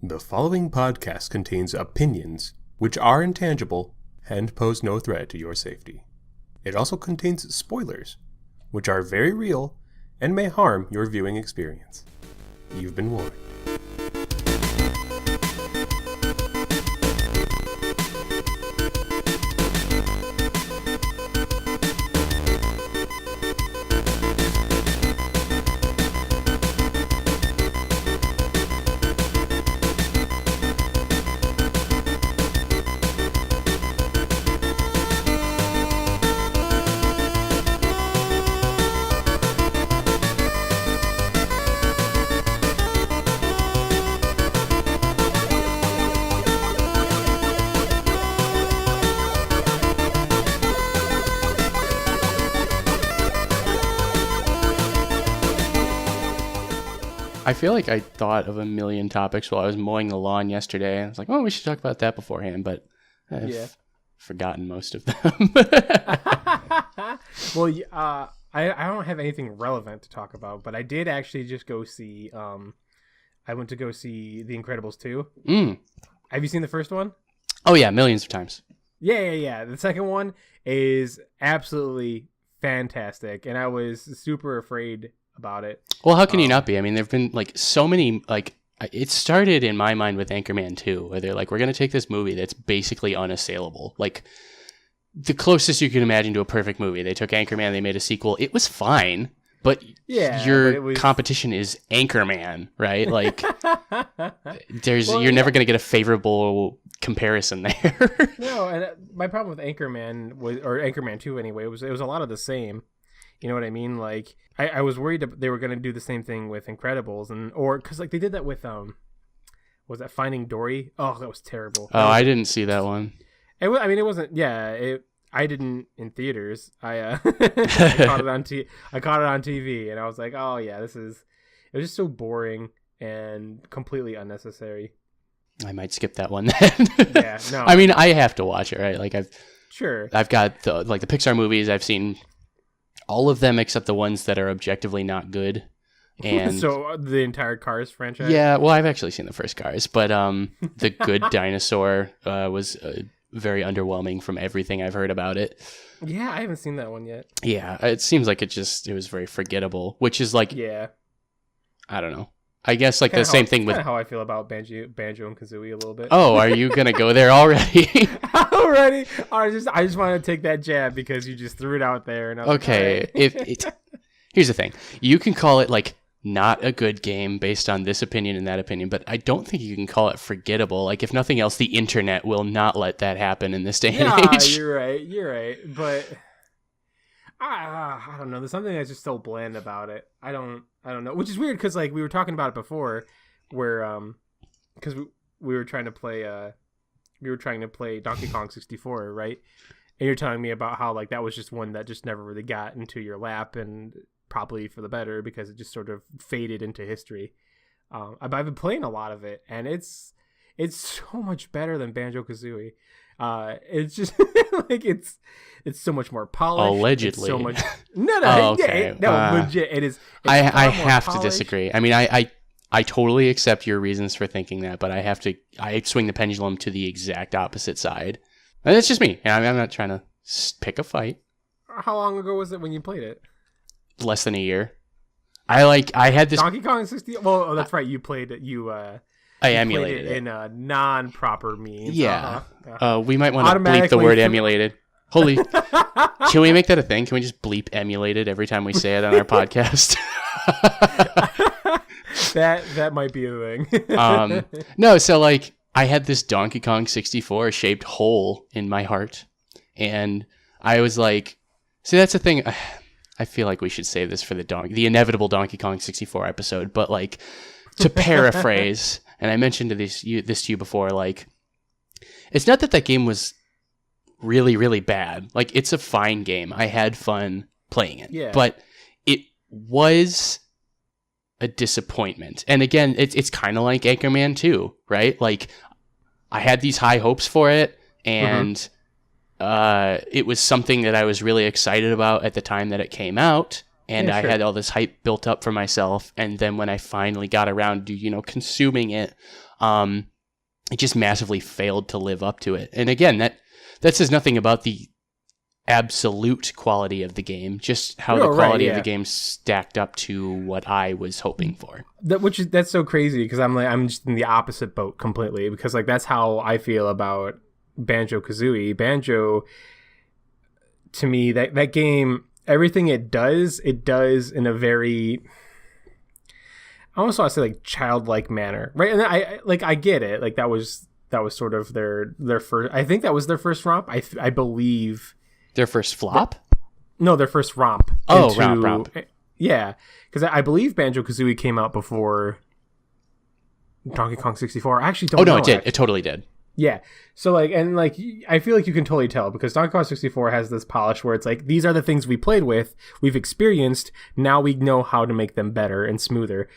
The following podcast contains opinions which are intangible and pose no threat to your safety. It also contains spoilers, which are very real and may harm your viewing experience. You've been warned. I feel like I thought of a million topics while I was mowing the lawn yesterday. I was like, oh, we should talk about that beforehand, but I've forgotten most of them. Well, I don't have anything relevant to talk about, but I did actually just go see, I went to go see The Incredibles 2. Have you seen the first one? Oh, yeah, millions of times. Yeah. The second one is absolutely fantastic, and I was super afraid about it. Well, how can you not be? I mean, there've been like so many, like it started in my mind with Anchorman 2, where they're like, we're going to take this movie that's basically unassailable. Like the closest you can imagine to a perfect movie. They took Anchorman, they made a sequel. It was fine, but your competition is Anchorman, right? Like you're never going to get a favorable comparison there. No, and my problem with Anchorman or Anchorman 2 anyway, it was a lot of the same. You know what I mean? Like, I was worried that they were going to do the same thing with Incredibles, because like they did that with was that Finding Dory? Oh, that was terrible. Oh, I didn't see that one. It wasn't. Yeah, I didn't in theaters. I caught it on TV, and I was like, oh yeah, it was just so boring and completely unnecessary. I might skip that one then. Yeah, no. I mean, I have to watch it, right? Like I've got the Pixar movies. I've seen all of them except the ones that are objectively not good. And so the entire Cars franchise? Yeah, well, I've actually seen the first Cars, but The Good Dinosaur was very underwhelming from everything I've heard about it. Yeah, I haven't seen that one yet. Yeah, it seems like it was very forgettable, which is like, I don't know. I guess like the same thing with how I feel about Banjo and Kazooie a little bit. Oh, are you gonna go there already? Already? I just want to take that jab because you just threw it out there. And I was okay, like, here's the thing: you can call it like not a good game based on this opinion and that opinion, but I don't think you can call it forgettable. Like if nothing else, the internet will not let that happen in this day and age. You're right, but I don't know. There's something that's just so bland about it. I don't know, which is weird because like we were talking about it before, where because we were trying to play Donkey Kong 64, right? And you're telling me about how like that was just one that just never really got into your lap, and probably for the better because it just sort of faded into history. I've been playing a lot of it, and it's so much better than Banjo-Kazooie. It's just like it's so much more polished. Allegedly, so much. No, okay. Legit. It is. I have to disagree. I mean, I totally accept your reasons for thinking that, but I swing the pendulum to the exact opposite side. And it's just me. I'm not trying to pick a fight. How long ago was it when you played it? Less than a year. I had this Donkey Kong 60. Well, that's right. You played it. I emulated it in a non-proper means. Yeah. We might want to bleep the word emulated. Holy. Can we make that a thing? Can we just bleep emulated every time we say it on our podcast? That might be a thing. No, so like I had this Donkey Kong 64 shaped hole in my heart. And I was like, see, that's the thing. I feel like we should save this for the inevitable Donkey Kong 64 episode. But like to paraphrase, and I mentioned this to you before, like it's not that game was really, really bad. Like it's a fine game. I had fun playing it. Yeah. But it was a disappointment. And again, it's kind of like Anchorman 2, right? Like I had these high hopes for it, and it was something that I was really excited about at the time that it came out. And I had all this hype built up for myself. And then when I finally got around to, consuming it, It just massively failed to live up to it. And again, that says nothing about the absolute quality of the game, just how the quality of the game stacked up to what I was hoping for. That's so crazy, because I'm just in the opposite boat completely, because like that's how I feel about Banjo-Kazooie. Banjo, to me, that game, everything it does in a very, I almost want to say like childlike manner, right? And I get it. Like that was sort of their first. I think that was their first romp. I believe their first flop. No, their first romp. Oh, romp. Yeah, because I believe Banjo-Kazooie came out before Donkey Kong 64. I actually don't know. Oh no, it did. It totally did. Yeah. So like, and like, I feel like you can totally tell, because Donkey Kong 64 has this polish where it's like, these are the things we played with, we've experienced, now we know how to make them better and smoother.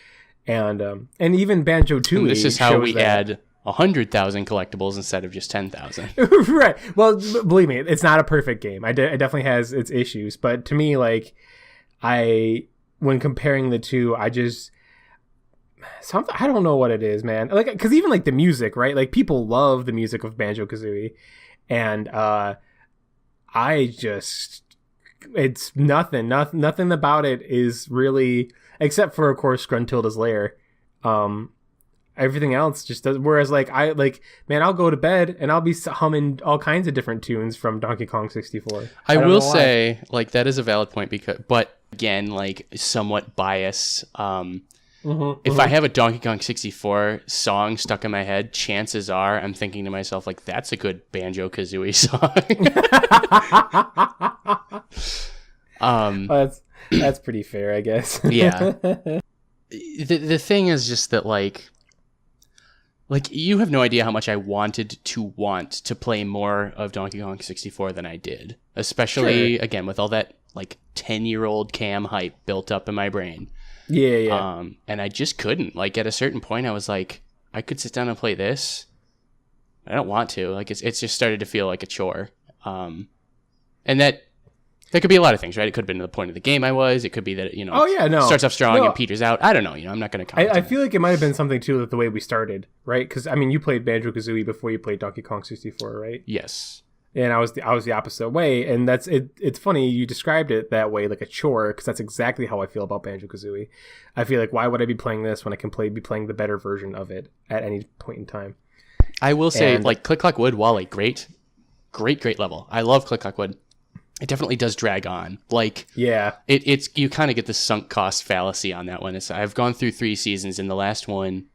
And even Banjo-Tooie. And this is how we add 100,000 collectibles instead of just 10,000. Right. Well, believe me, it's not a perfect game. It definitely has its issues, but to me, like, when comparing the two, I don't know what it is, man. Like, because even like the music, right? Like, people love the music of Banjo-Kazooie, and it's nothing about it is really, except for of course Gruntilda's lair. Everything else just does. Whereas like I'll go to bed and I'll be humming all kinds of different tunes from Donkey Kong 64. I will say, like, that is a valid point, but again, like, somewhat biased. If I have a Donkey Kong 64 song stuck in my head, chances are I'm thinking to myself, like, that's a good Banjo-Kazooie song. That's pretty fair, I guess. Yeah. The thing is just that, like, you have no idea how much I wanted to play more of Donkey Kong 64 than I did. Especially, again, with all that, like, 10-year-old cam hype built up in my brain. Yeah. And I just couldn't. Like, at a certain point, I was like, I could sit down and play this. I don't want to. Like, it's just started to feel like a chore. And that could be a lot of things, right? It could have been the point of the game I was. It could be that, starts off strong and peters out. I don't know. I'm not going to comment. I feel like it might have been something, too, with the way we started, right? Because, I mean, you played Banjo-Kazooie before you played Donkey Kong 64, right? Yes. And I was the opposite way, and that's it. It's funny you described it that way, like a chore, because that's exactly how I feel about Banjo-Kazooie. I feel like, why would I be playing this when I can be playing the better version of it at any point in time? I will say, like, Click Clock Wood, while a great level, I love Click Clock Wood. It definitely does drag on. Like, yeah, it's you kind of get the sunk cost fallacy on that one. I've gone through 3 seasons, and the last one,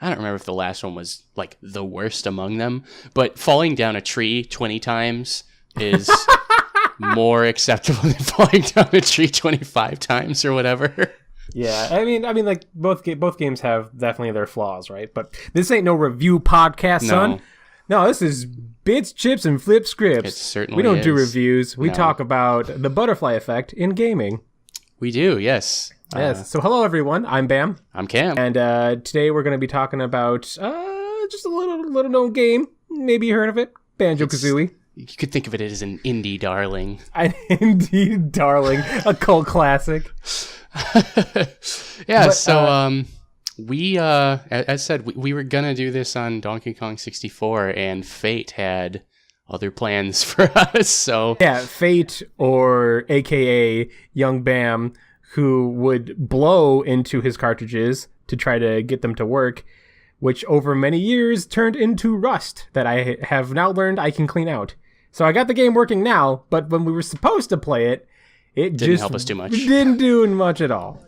I don't remember if the last one was like the worst among them, but falling down a tree 20 times is more acceptable than falling down a tree 25 times or whatever. Yeah, I mean, like both games have definitely their flaws, right? But this ain't no review podcast, son. No, this is bits, chips, and flip scripts. It certainly We don't do is. reviews. We talk about the butterfly effect in gaming. We do, yes. Yes. So hello, everyone. I'm Bam. I'm Cam. And today we're going to be talking about just a little known game. Maybe you heard of it. Banjo-Kazooie. You could think of it as an indie darling. An indie darling. A cult classic. Yeah, but, we, as said, we were going to do this on Donkey Kong 64, and Fate had other plans for us, so... Yeah, Fate, or a.k.a. Young Bam, who would blow into his cartridges to try to get them to work, which over many years turned into rust that I have now learned I can clean out. So I got the game working now, but when we were supposed to play it, it didn't help us too much. Didn't do much at all.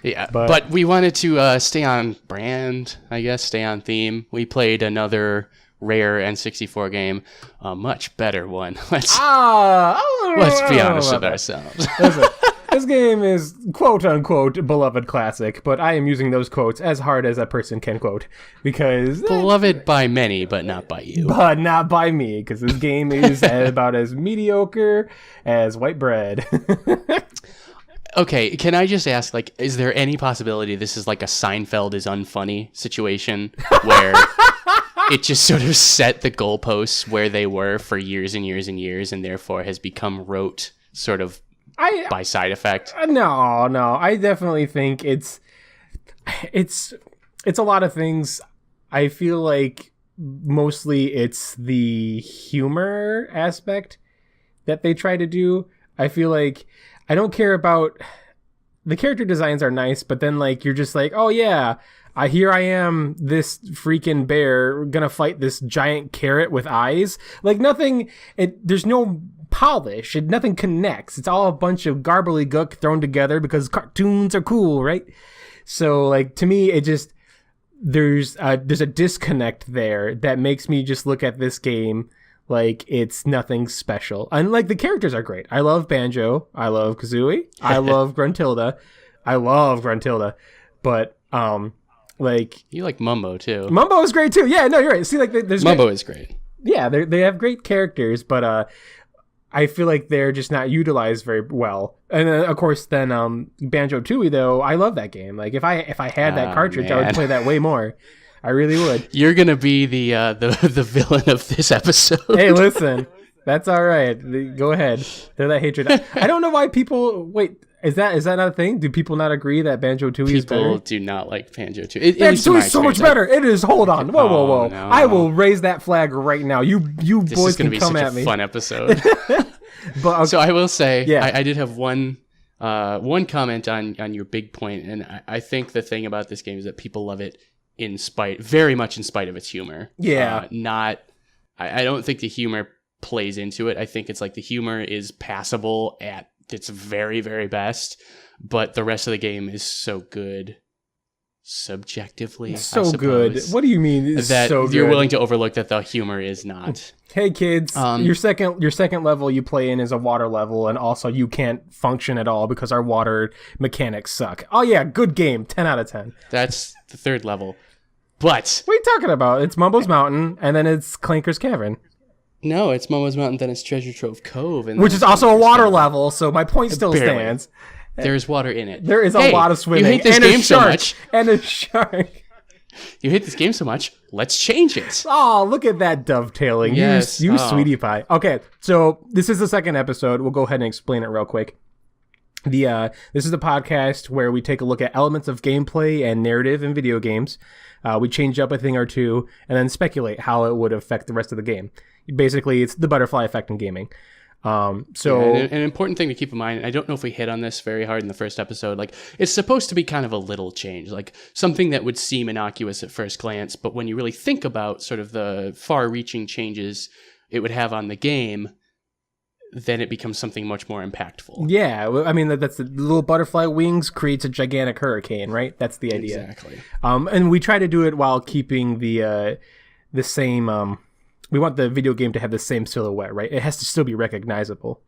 Yeah, but we wanted to stay on brand, I guess, stay on theme. We played another rare N64 game, a much better one. Let's be honest with ourselves. Listen, this game is quote-unquote beloved classic, but I am using those quotes as hard as a person can quote, because... Beloved by many, but not by you. But not by me, because this game is about as mediocre as white bread. Okay, can I just ask, like, is there any possibility this is like a Seinfeld is unfunny situation where it just sort of set the goalposts where they were for years and years and years, and therefore has become rote sort of by side effect? No. I definitely think it's a lot of things. I feel like mostly it's the humor aspect that they try to do. I feel like I don't care about the character designs are nice, but then like you're just like, oh yeah, here I am, this freaking bear gonna fight this giant carrot with eyes. Like nothing. There's no polish. Nothing connects. It's all a bunch of gobbledygook thrown together because cartoons are cool, right? So like to me, it just there's a disconnect there that makes me just look at this game like it's nothing special. And like the characters are great. I love Banjo. I love Kazooie. I love Gruntilda. But like you like Mumbo too. Mumbo is great too. Yeah, no, you're right. See, like there's Mumbo is great. Yeah, they have great characters, but I feel like they're just not utilized very well. And of course, then Banjo-Tooie though, I love that game. Like if I had that cartridge, man. I would play that way more. I really would. You're gonna be the villain of this episode. Hey, listen, that's all right. Go ahead. Throw that hatred. I don't know why people wait. Is that not a thing? Do people not agree that Banjo-Tooie is better? People do not like Banjo-Tooie. Banjo-Tooie is so much better. It is. Hold on. Whoa. No. I will raise that flag right now. You boys can come at me. This is gonna be such a fun episode. But so I will say, yeah. I did have one comment on your big point, and I think the thing about this game is that people love it very much in spite of its humor. Yeah. I don't think the humor plays into it. I think it's like the humor is passable at its very, very best, but the rest of the game is so good subjectively. So good. What do you mean that so good? You're willing to overlook that the humor is not. Hey kids, your second level you play in is a water level, and also you can't function at all because our water mechanics suck. Oh yeah, good game, 10 out of 10. That's the third level. But what are you talking about? It's Mumbo's Mountain, and then it's Clanker's Cavern. No, it's Momo's Mountain, then it's Treasure Trove Cove. And which is also a water level, so my point still stands. There's water in it. There is a lot of swimming. You hate this and game a shark, so much. And a shark. You hate this game so much, let's change it. Oh, look at that dovetailing. Yes. You sweetie pie. Okay, so this is the second episode. We'll go ahead and explain it real quick. This is the podcast where we take a look at elements of gameplay and narrative in video games. We change up a thing or two and then speculate how it would affect the rest of the game. Basically, it's the butterfly effect in gaming. An important thing to keep in mind, I don't know if we hit on this very hard in the first episode, like it's supposed to be kind of a little change, like something that would seem innocuous at first glance, but when you really think about sort of the far-reaching changes it would have on the game, then it becomes something much more impactful. Yeah, I mean, that's the little butterfly wings creates a gigantic hurricane, right? That's the idea. Exactly. And we try to do it while keeping the same... we want the video game to have the same silhouette, right? It has to still be recognizable.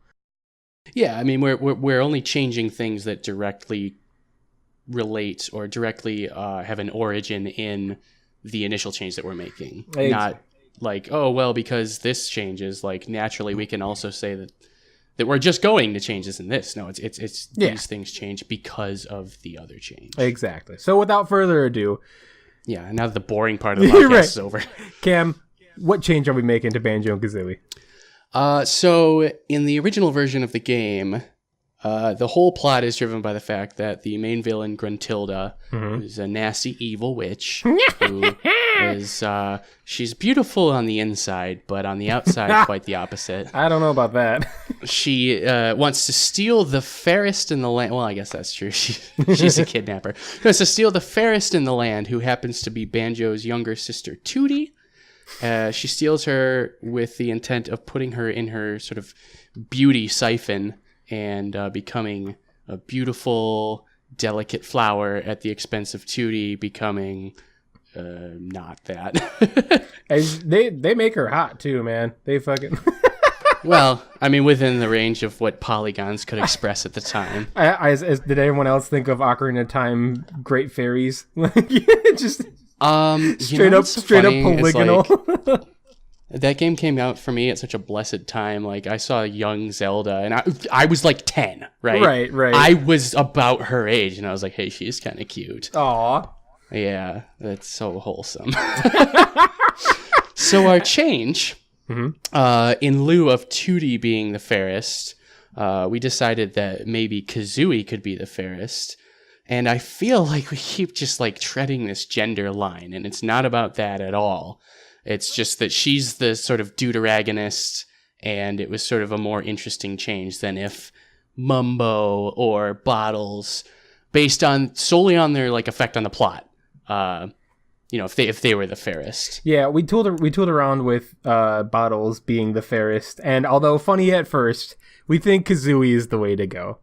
Yeah, I mean, we're only changing things that directly relate or directly have an origin in the initial change that we're making. Exactly. Not like, oh, well, because this changes, like naturally we can also say that we're just going to change this and this. No, it's these things change because of the other change. Exactly. So without further ado. Yeah, now that the boring part of the podcast is over. Cam, what change are we making to Banjo-Kazooie? So in the original version of the game, the whole plot is driven by the fact that the main villain, Gruntilda, is a nasty, evil witch who is, she's beautiful on the inside, but on the outside, quite the opposite. I don't know about that. She wants to steal the fairest in the land. Well, I guess that's true. She's a kidnapper. She wants to steal the fairest in the land, who happens to be Banjo's younger sister, Tootie. She steals her with the intent of putting her in her sort of beauty siphon and becoming a beautiful, delicate flower at the expense of Tootie becoming not that. They make her hot too, man. They fucking... Well, I mean, within the range of what polygons could express at the time. Did anyone else think of Ocarina of Time Great Fairies? Just... straight up polygonal. Like, that game came out for me at such a blessed time. Like I saw young Zelda, and I was like 10, right? Right. I was about her age, and I was like, "Hey, she's kind of cute." Aw. Yeah, that's so wholesome. So our change, in lieu of Tootie being the fairest, we decided that maybe Kazooie could be the fairest. And I feel like we keep just like treading this gender line, and it's not about that at all. It's just that she's the sort of deuteragonist, and it was sort of a more interesting change than if Mumbo or Bottles, based on solely on their like effect on the plot, if they were the fairest. Yeah, we tooled around with Bottles being the fairest, and although funny at first, we think Kazooie is the way to go.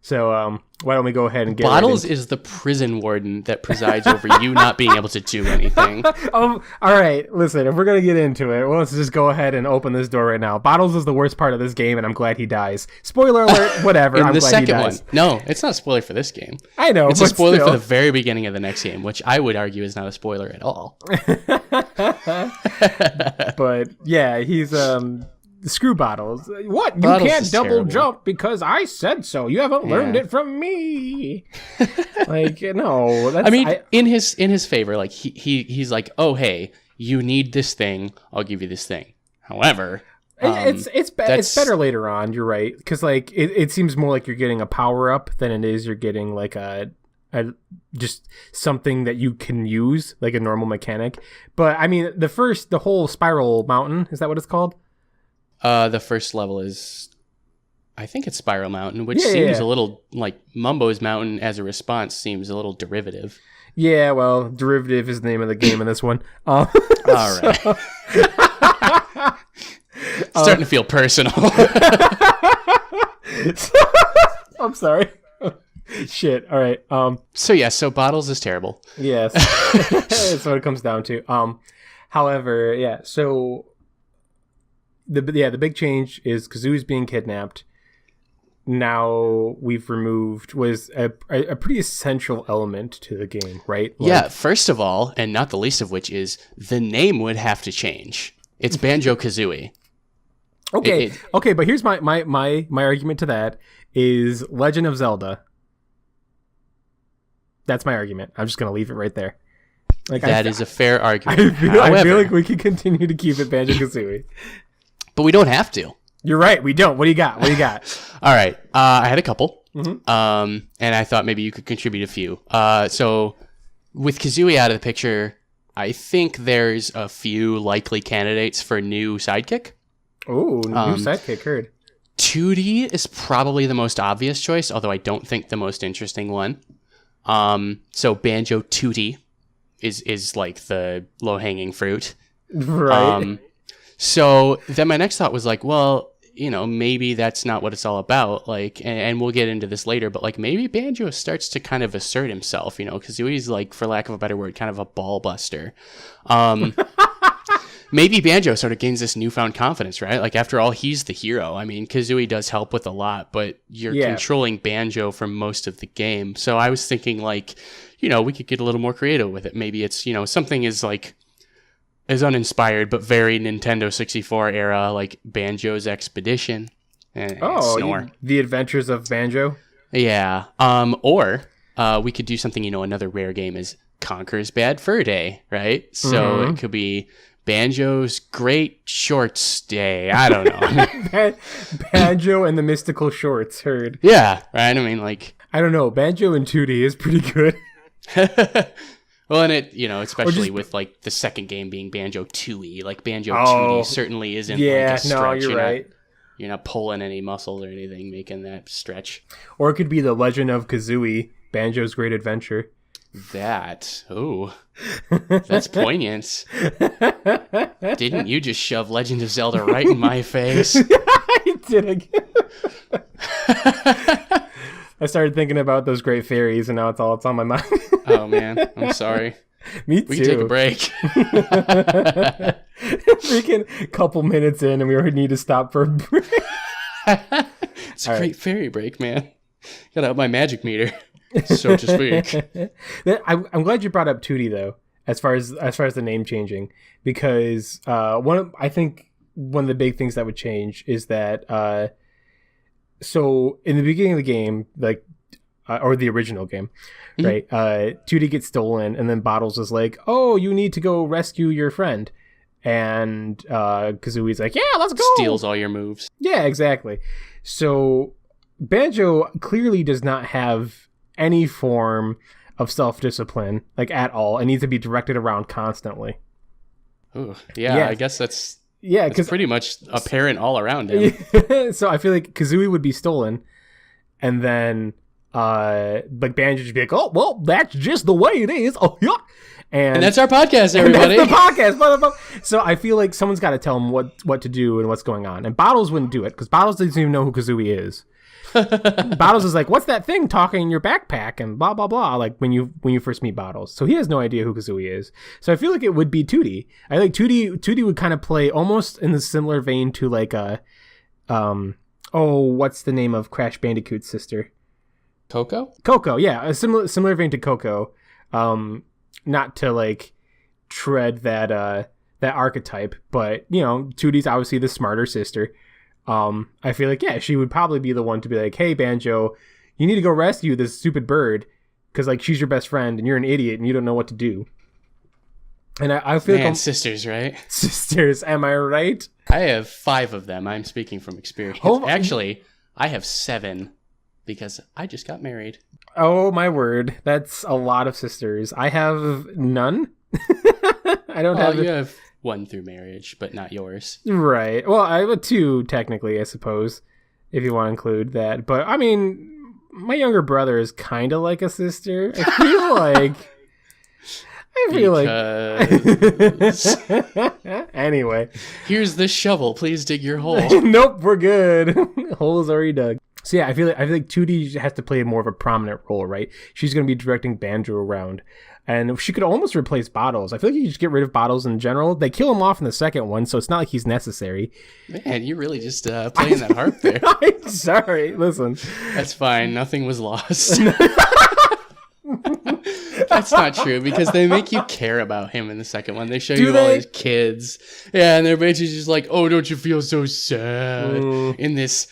So why don't we go ahead and get Bottles is the prison warden that presides over you not being able to do anything. All right. Listen, if we're going to get into it, well, let's just go ahead and open this door right now. Bottles is the worst part of this game, and I'm glad he dies. Spoiler alert, whatever. In I'm the glad second he dies. one. No, it's not a spoiler for this game. I know, it's a spoiler still. for the very beginning of the next game, which I would argue is not a spoiler at all. But yeah, he's screw Bottles. What? You Bottles can't is double terrible. jump because I said so. You haven't learned it from me. Like, no. That's, I mean, in his favor, like he's like, oh hey, you need this thing, I'll give you this thing. However, it's better later on. You're right, because like it seems more like you're getting a power up than it is you're getting like a just something that you can use like a normal mechanic. But I mean, the whole Spiral Mountain, is that what it's called? The first level is, I think it's Spiral Mountain, which seems a little like Mumbo's Mountain as a response seems a little derivative. Yeah, well, derivative is the name of the game in this one. All right. Starting to feel personal. I'm sorry. Shit. All right. So Bottles is terrible. Yes. That's what it comes down to. However, yeah. So the big change is Kazooie's being kidnapped. Now we've removed was a pretty essential element to the game, right? Like, yeah. First of all, and not the least of which is the name would have to change. It's Banjo-Kazooie. Okay. Okay. But here's my argument to that is Legend of Zelda. That's my argument. I'm just going to leave it right there. Like that is a fair argument. I feel like we can continue to keep it Banjo-Kazooie. But we don't have to. You're right. We don't. What do you got? All right. I had a couple. Mm-hmm. And I thought maybe you could contribute a few. So with Kazooie out of the picture, I think there's a few likely candidates for new sidekick. Oh, new sidekick, heard. Tootie is probably the most obvious choice, although I don't think the most interesting one. So Banjo-Tootie is like the low-hanging fruit. Right. So then my next thought was like, well, maybe that's not what it's all about. Like, and we'll get into this later, but like maybe Banjo starts to kind of assert himself, Kazooie's like, for lack of a better word, kind of a ball buster. Maybe Banjo sort of gains this newfound confidence, right? Like, after all, he's the hero. I mean, Kazooie does help with a lot, but you're controlling Banjo for most of the game. So I was thinking, like, we could get a little more creative with it. Maybe it's, something is uninspired, but very Nintendo 64 era, like Banjo's Expedition. And Snore. The Adventures of Banjo? Yeah. Or we could do something, another rare game is Conker's Bad Fur Day, right? So it could be Banjo's Great Shorts Day. I don't know. Banjo and the Mystical Shorts, heard. Yeah, right? I mean, like... I don't know. Banjo and Tootie is pretty good. Well, and it, especially with, like, the second game being Banjo-Tooie. Like, Banjo-Tooie certainly isn't, like, a stretch. No, you're right. You're not pulling any muscles or anything, making that stretch. Or it could be The Legend of Kazooie, Banjo's Great Adventure. That's poignant. Didn't you just shove Legend of Zelda right in my face? I did again. I started thinking about those great fairies, and now it's on my mind. Oh man, I'm sorry. Me too. We can take a break. Freaking couple minutes in, and we already need to stop for a break. It's a great fairy break, man. Got out my magic meter, so to speak. I'm glad you brought up Tootie though, as far as the name changing, because I think one of the big things that would change is that so in the beginning of the game, like or the original game, right? Tootie gets stolen, and then Bottles is like, "Oh, you need to go rescue your friend," and Kazooie's like, "Yeah, let's go." Steals all your moves. Yeah, exactly. So Banjo clearly does not have any form of self-discipline, like at all. It needs to be directed around constantly. Ooh, yeah, I guess that's because pretty much apparent all around him. So I feel like Kazooie would be stolen, and then like Banjo would be like, oh well, that's just the way it is. Oh yeah. And that's our podcast, everybody. That's the podcast, motherfucker. So I feel like someone's got to tell him what to do and what's going on. And Bottles wouldn't do it because Bottles doesn't even know who Kazooie is. Bottles is like, what's that thing talking in your backpack and blah blah blah. Like when you first meet Bottles, so he has no idea who Kazooie is. So I feel like it would be Tootie. I think Tootie would kind of play almost in the similar vein to like what's the name of Crash Bandicoot's sister? Coco, yeah, a similar vein to Coco. Not to like tread that archetype, but you know, Tootie's obviously the smarter sister. I feel like she would probably be the one to be like, hey Banjo, you need to go rescue this stupid bird because like she's your best friend and you're an idiot and you don't know what to do. And I feel like sisters, right? Sisters, am I right? I have 5 of them. I'm speaking from experience. Actually, I have 7 because I just got married. Oh my word, that's a lot of sisters. I have none. I don't have. You have 1 through marriage, but not yours. Right. Well, I have a 2 technically, I suppose, if you want to include that. But I mean, my younger brother is kind of like a sister. I feel like. Anyway, here's the shovel. Please dig your hole. Nope, we're good. Hole is already dug. So yeah, I feel like Tootie has to play more of a prominent role, right? She's going to be directing Banjo around, and she could almost replace Bottles. I feel like you just get rid of Bottles in general. They kill him off in the second one, so it's not like he's necessary. Man, you really just playing that harp there. I'm sorry. Listen, that's fine. Nothing was lost. That's not true because they make you care about him in the second one. They show all his kids, and they're basically just like, "Oh, don't you feel so sad in this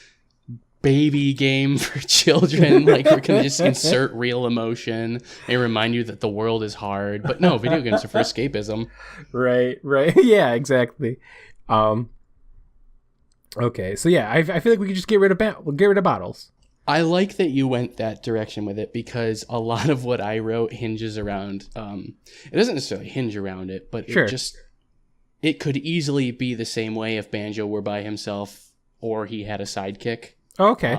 baby game for children? Like we're gonna just insert real emotion and remind you that the world is hard." But no, video games are for escapism. Right. Yeah, exactly. Okay, so yeah, I feel like we could just get rid of Bottles. I like that you went that direction with it because a lot of what I wrote hinges around. It doesn't necessarily hinge around it, but it could easily be the same way if Banjo were by himself or he had a sidekick. Okay.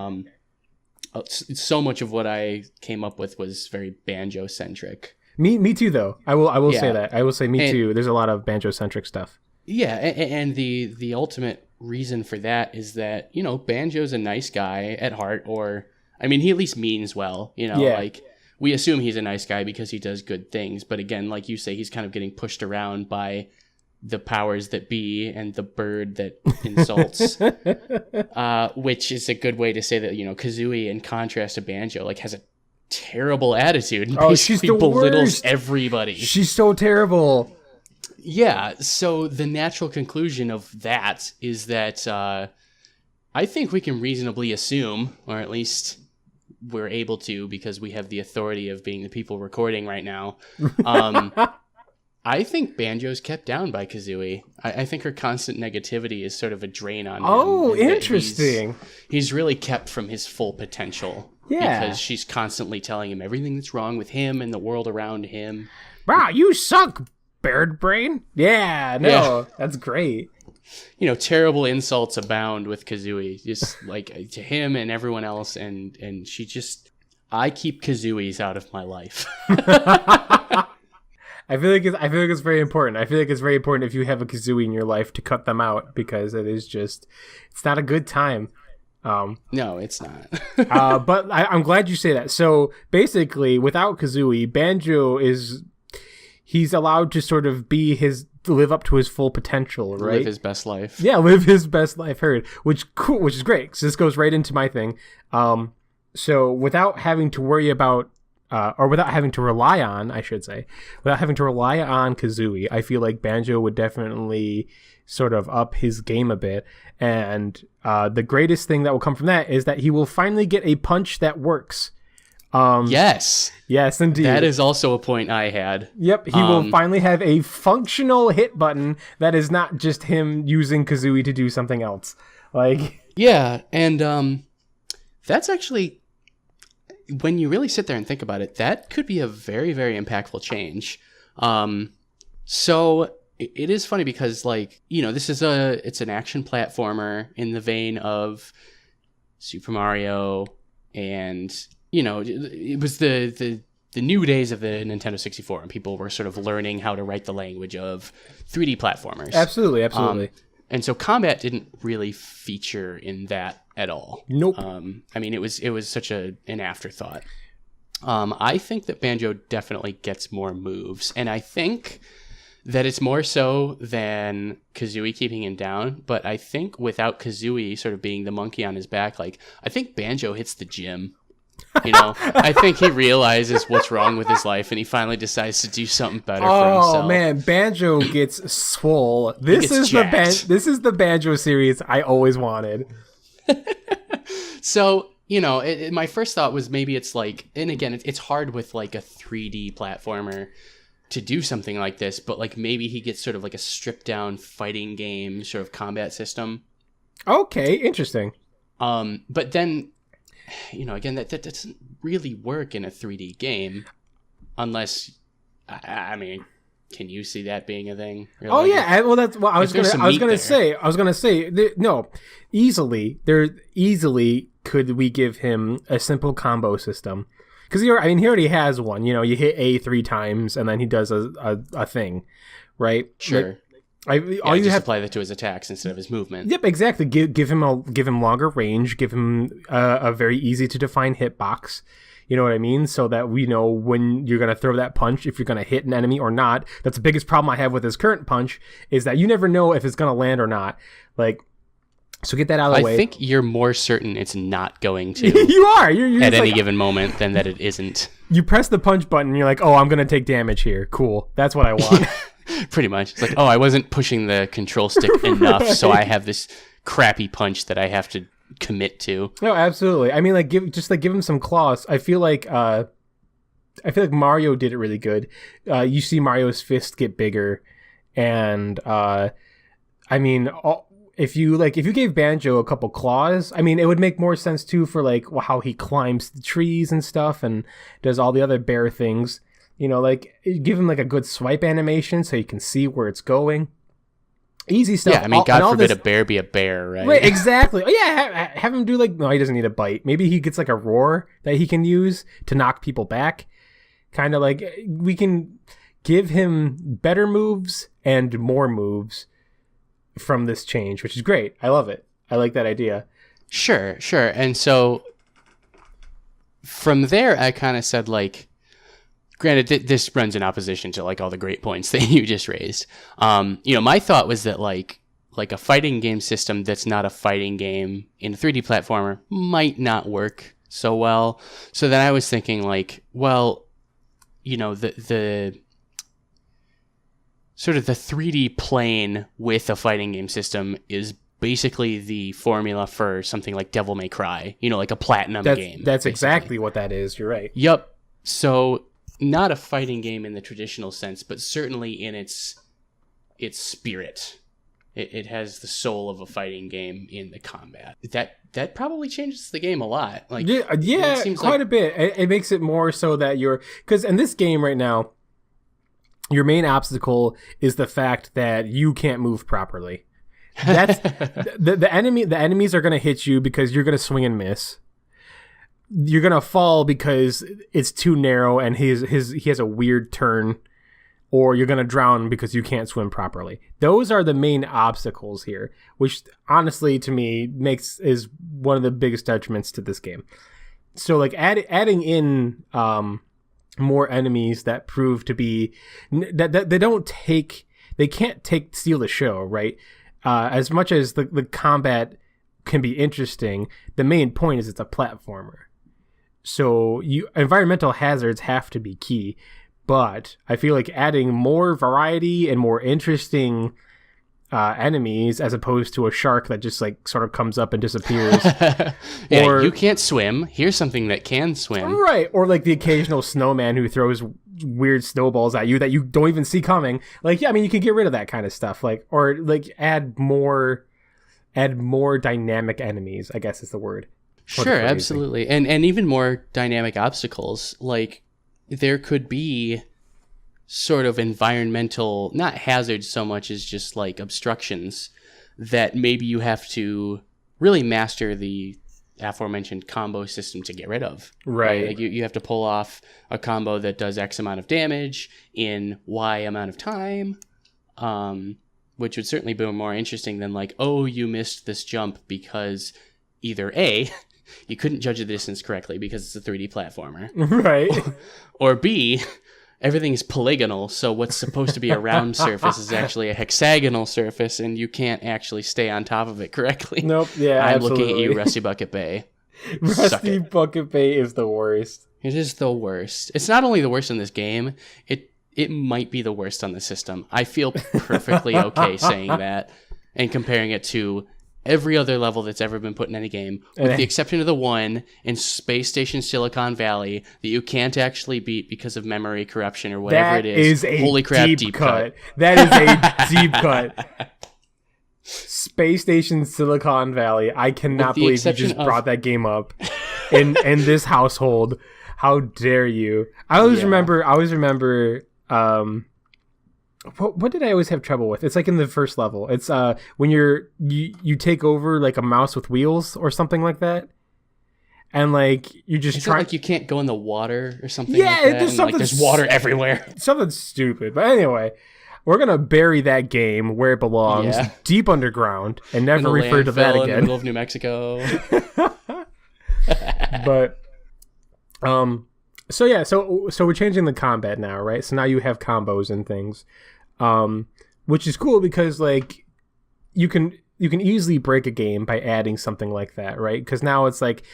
So much of what I came up with was very Banjo-centric. Me too, though. I will say that. I will say me too. There's a lot of Banjo-centric stuff. Yeah, and the ultimate reason for that is that, you know, Banjo's a nice guy at heart, or, I mean, he at least means well, you know, like, we assume he's a nice guy because he does good things, but again, like you say, he's kind of getting pushed around by the powers that be and the bird that insults, which is a good way to say that, you know, Kazooie, in contrast to Banjo, like, has a terrible attitude and basically belittles everybody. She's so terrible. Yeah, so the natural conclusion of that is that I think we can reasonably assume, or at least we're able to because we have the authority of being the people recording right now, I think Banjo's kept down by Kazooie. I think her constant negativity is sort of a drain on him. Oh, interesting. He's really kept from his full potential. Yeah. Because she's constantly telling him everything that's wrong with him and the world around him. Wow, you suck, bird brain. Yeah, that's great. You know, terrible insults abound with Kazooie, just like to him and everyone else, and she just, I keep Kazooies out of my life. I feel like it's very important. I feel like it's very important if you have a Kazooie in your life to cut them out because it's not a good time. No, it's not. But I'm glad you say that. So basically, without Kazooie, Banjo he's allowed to sort of live up to his full potential, right? Live his best life. Yeah, live his best life. Heard, which is great. So this goes right into my thing. So without having to worry about, or without having to rely on, I should say, without having to rely on Kazooie, I feel like Banjo would definitely sort of up his game a bit. And the greatest thing that will come from that is that he will finally get a punch that works. Yes, indeed. That is also a point I had. Yep, he will finally have a functional hit button that is not just him using Kazooie to do something else. Like, yeah, and that's actually, when you really sit there and think about it, that could be a very, very impactful change. So it is funny because, like, you know, it's an action platformer in the vein of Super Mario, and, you know, it was the new days of the Nintendo 64, and people were sort of learning how to write the language of 3D platformers. Absolutely. And so combat didn't really feature in that at all. Nope. I mean, it was such an afterthought. I think that Banjo definitely gets more moves, and I think that it's more so than Kazooie keeping him down. But I think without Kazooie sort of being the monkey on his back, like, I think Banjo hits the gym. You know, I think he realizes what's wrong with his life, and he finally decides to do something better for himself. Oh man, Banjo gets swole. This is the Banjo series I always wanted. So, you know, my first thought was maybe it's like, and again, it's hard with like a 3D platformer to do something like this, but like maybe he gets sort of like a stripped down fighting game sort of combat system. Okay, interesting. But then, you know, again, that doesn't really work in a 3D game unless, I mean, can you see that being a thing? Really? Oh yeah, well that's what I was gonna say. No, easily could we give him a simple combo system? Because he already has one. You know, you hit A 3 times and then he does a thing, right? Sure. You just have apply that to his attacks instead of his movement. Yep, exactly. Give him longer range. Give him a very easy to define hitbox. You know what I mean? So that we know when you're gonna throw that punch, if you're gonna hit an enemy or not. That's the biggest problem I have with his current punch, is that you never know if it's gonna land or not. Like, so get that out of the way. I think you're more certain it's not going to. You are. You're at any given moment than that it isn't. You press the punch button, and you're like, oh, I'm gonna take damage here. Cool. That's what I want. Pretty much. It's like, oh, I wasn't pushing the control stick enough, so I have this crappy punch that I have to commit to. No, absolutely. I mean, like, give him some claws. I feel like Mario did it really good. You see Mario's fist get bigger, and I mean, if you gave Banjo a couple claws, I mean, it would make more sense too for like how he climbs the trees and stuff and does all the other bear things. You know, like, give him like a good swipe animation so you can see where it's going. Easy stuff. Yeah, I mean, God forbid a bear be a bear, right? Right, exactly. Oh, yeah, have him do like, no, he doesn't need a bite. Maybe he gets like a roar that he can use to knock people back. Kind of like, we can give him better moves and more moves from this change, which is great. I love it. I like that idea. Sure. And so from there, I kind of said, like, granted, this runs in opposition to like all the great points that you just raised. You know, my thought was that like a fighting game system that's not a fighting game in a 3D platformer might not work so well. So then I was thinking, like, well, you know, the sort of the 3D plane with a fighting game system is basically the formula for something like Devil May Cry. You know, like a platinum game. That's basically exactly what that is. You're right. Yep. So, not a fighting game in the traditional sense, but certainly in its spirit. It has the soul of a fighting game in the combat. That probably changes the game a lot. Like, yeah, it seems quite a bit. It makes it more so that because in this game right now, your main obstacle is the fact that you can't move properly. That's the enemy. The enemies are going to hit you because you're going to swing and miss. You're gonna fall because it's too narrow and he has a weird turn, or you're gonna drown because you can't swim properly. Those are the main obstacles here, which honestly to me is one of the biggest detriments to this game. So like adding in more enemies that prove to be that they can't steal the show, right? As much as the combat can be interesting, the main point is it's a platformer. So environmental hazards have to be key, but I feel like adding more variety and more interesting enemies as opposed to a shark that just like sort of comes up and disappears. Yeah, or you can't swim. Here's something that can swim. Right, or like the occasional snowman who throws weird snowballs at you that you don't even see coming. Like, yeah, I mean, you can get rid of that kind of stuff. Like, or like add more dynamic enemies, I guess is the word. Sure, absolutely. And even more dynamic obstacles. Like, there could be sort of environmental, not hazards so much as just like obstructions that maybe you have to really master the aforementioned combo system to get rid of. Right. Like you have to pull off a combo that does X amount of damage in Y amount of time, which would certainly be more interesting than like, oh, you missed this jump because either A, you couldn't judge the distance correctly because it's a 3D platformer. Right. Or B, everything's polygonal, so what's supposed to be a round surface is actually a hexagonal surface, and you can't actually stay on top of it correctly. Nope, yeah, I'm absolutely. looking at you, Rusty Bucket Bay. Rusty Bucket Bay is the worst. It is the worst. It's not only the worst in this game, it might be the worst on the system. I feel perfectly okay saying that and comparing it to every other level that's ever been put in any game, with the exception of the one in Space Station Silicon Valley that you can't actually beat because of memory corruption or whatever it is. That is a Holy crap, deep cut. That is a deep cut. Space Station Silicon Valley. I cannot believe you just brought that game up in this household. How dare you? I always remember what did I always have trouble with? It's like in the first level. It's when you take over like a mouse with wheels or something like that, and like you just try. Like you can't go in the water or something. Yeah, like that, there's something. Like there's water everywhere. Something stupid. But anyway, we're gonna bury that game where it belongs, deep underground, and never refer to that again. In the middle of New Mexico. But so yeah, so we're changing the combat now, right? So now you have combos and things, which is cool because like you can easily break a game by adding something like that, right? Because now it's like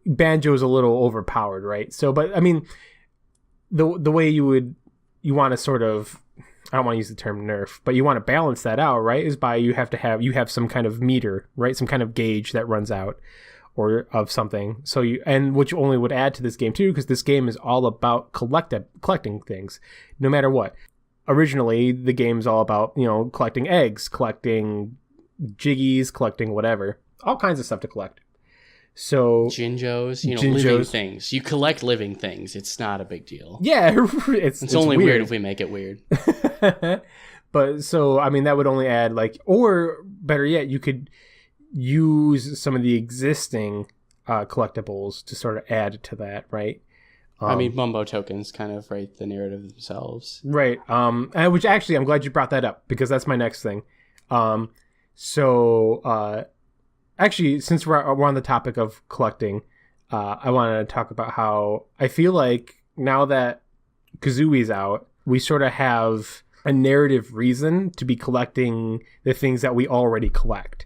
Banjo's a little overpowered, right? So, but I mean, the way you want to sort of, I don't want to use the term nerf, but you want to balance that out, right? Is by you have some kind of meter, right? Some kind of gauge that runs out. Or of something, so which only would add to this game too, because this game is all about collecting things, no matter what. Originally, the game's all about collecting eggs, collecting jiggies, collecting whatever, all kinds of stuff to collect. So Jinjos, living things. You collect living things. It's not a big deal. Yeah, it's only weird if we make it weird. But so I mean, that would only add or better yet, you could use some of the existing collectibles to sort of add to that, right? I mean, Mumbo tokens kind of write the narrative themselves. Right. Which actually, I'm glad you brought that up because that's my next thing. Actually, since we're on the topic of collecting, I wanted to talk about how I feel like now that Kazooie's out, we sort of have a narrative reason to be collecting the things that we already collect.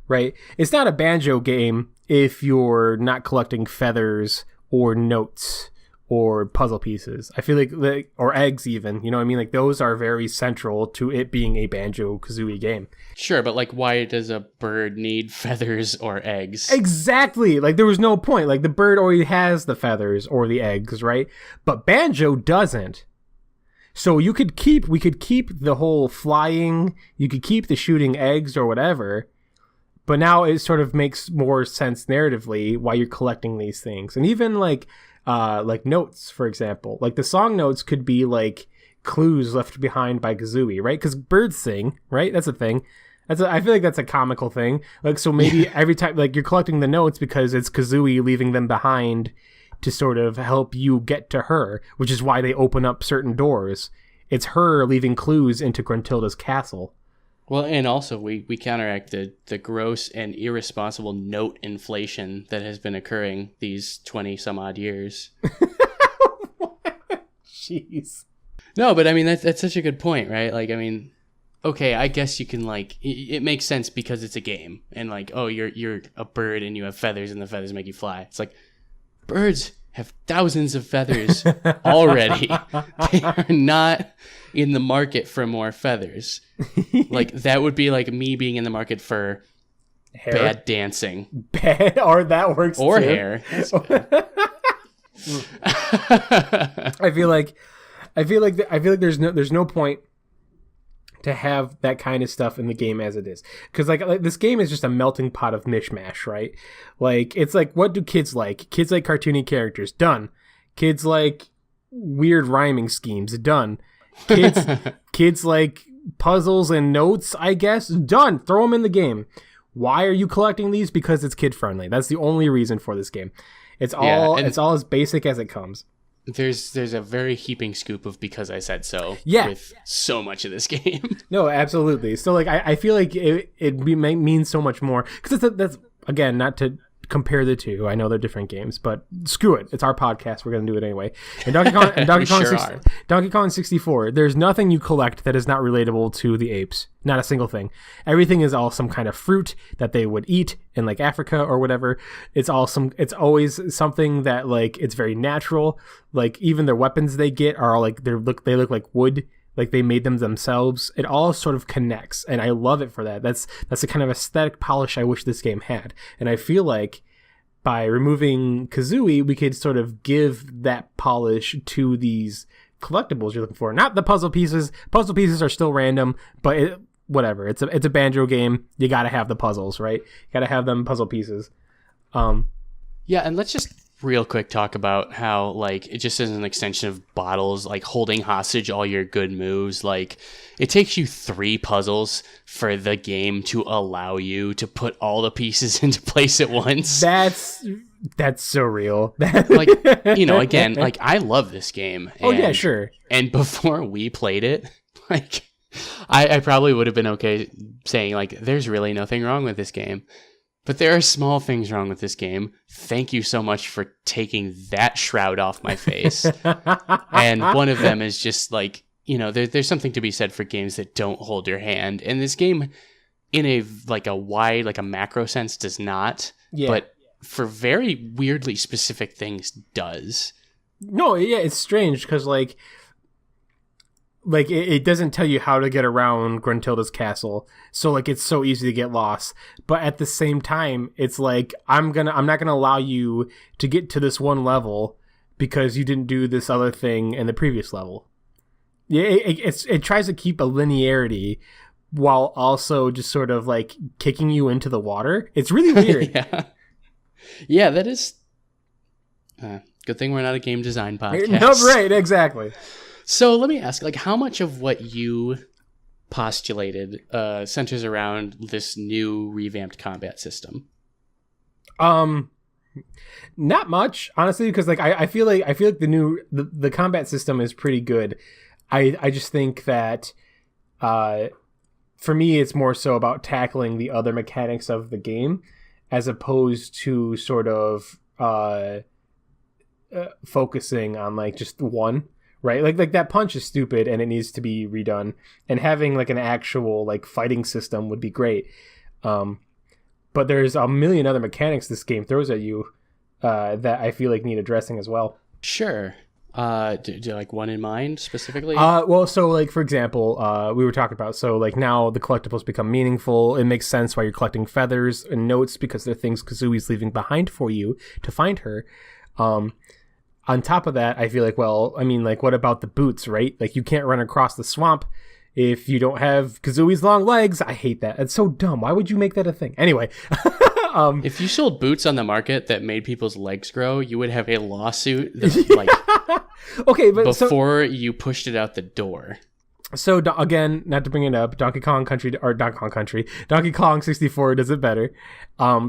Right? It's not a Banjo game if you're not collecting feathers or notes or puzzle pieces. I feel like or eggs even, you know what I mean? Like those are very central to it being a Banjo-Kazooie game. Sure, but like why does a bird need feathers or eggs? Exactly. Like there was no point. Like the bird already has the feathers or the eggs, right? But Banjo doesn't. So we could keep the whole flying, you could keep the shooting eggs or whatever. But now it sort of makes more sense narratively why you're collecting these things. And even like notes, for example. Like the song notes could be like clues left behind by Kazooie, right? Because birds sing, right? That's a thing. I feel like that's a comical thing. Like, so maybe every time, like you're collecting the notes because it's Kazooie leaving them behind to sort of help you get to her, which is why they open up certain doors. It's her leaving clues into Gruntilda's castle. Well, and also we counteract the gross and irresponsible note inflation that has been occurring these 20 some odd years. Jeez. No, but I mean that's such a good point, right? Like, I mean, okay, I guess you can like it makes sense because it's a game, and like, oh, you're a bird and you have feathers and the feathers make you fly. It's like birds have thousands of feathers already. They are not in the market for more feathers. Like that would be like me being in the market for hair. Bad dancing. Bad, or that works or too. Hair. That's good. I feel like there's no point to have that kind of stuff in the game as it is. Because like this game is just a melting pot of mishmash, right? Like it's like, what do kids like? Kids like cartoony characters, done. Kids like weird rhyming schemes, done. Kids like puzzles and notes, I guess, done. Throw them in the game. Why are you collecting these? Because it's kid friendly. That's the only reason for this game. It's all as basic as it comes. There's a very heaping scoop of because I said so. Yeah. With so much of this game. No, absolutely. So like I feel like it means so much more because that's again, not to compare the two. I know they're different games, but screw it. It's our podcast. We're gonna do it anyway. And Donkey Kong 64. There's nothing you collect that is not relatable to the apes. Not a single thing. Everything is all some kind of fruit that they would eat in like Africa or whatever. It's always something that like it's very natural. Like even their weapons they get are all like they look like wood. Like they made them themselves. It all sort of connects, and I love it for that. That's the kind of aesthetic polish I wish this game had. And I feel like by removing Kazooie, we could sort of give that polish to these collectibles you're looking for. Not the puzzle pieces. Puzzle pieces are still random, but whatever. It's a Banjo game. You got to have the puzzles, right? You got to have them puzzle pieces. Yeah, and let's just real quick talk about how like it just is an extension of bottles, like holding hostage all your good moves. Like it takes you 3 puzzles for the game to allow you to put all the pieces into place at once. That's so real. Like, you know, again, like I love this game. Oh yeah, sure. And before we played it, like I probably would have been okay saying like there's really nothing wrong with this game. But there are small things wrong with this game. Thank you so much for taking that shroud off my face. And one of them is just like, you know, there's something to be said for games that don't hold your hand. And this game, in a wide, like a macro sense, does not. Yeah. But for very weirdly specific things, does. No, yeah, it's strange because like it doesn't tell you how to get around Gruntilda's castle, so like it's so easy to get lost. But at the same time, it's like I'm not gonna allow you to get to this one level because you didn't do this other thing in the previous level. Yeah, it tries to keep a linearity while also just sort of like kicking you into the water. It's really weird. Yeah, that is. Good thing we're not a game design podcast. No, right, exactly. So let me ask, like, how much of what you postulated centers around this new revamped combat system? Not much, honestly, because like I feel like the combat system is pretty good. I just think that for me it's more so about tackling the other mechanics of the game as opposed to sort of focusing on like just one. Right, like that punch is stupid and it needs to be redone. And having like an actual like fighting system would be great. But there's a million other mechanics this game throws at you that I feel like need addressing as well. Sure. Do you like one in mind specifically? Well, so like for example, we were talking about so like now the collectibles become meaningful. It makes sense why you're collecting feathers and notes because they're things Kazooie's leaving behind for you to find her. On top of that, I feel like, well, I mean, like, what about the boots, right? Like, you can't run across the swamp if you don't have Kazooie's long legs. I hate that. It's so dumb. Why would you make that a thing? Anyway. If you sold boots on the market that made people's legs grow, you would have a lawsuit that, like, okay, but before you pushed it out the door. So again, not to bring it up, Donkey Kong 64 does it better,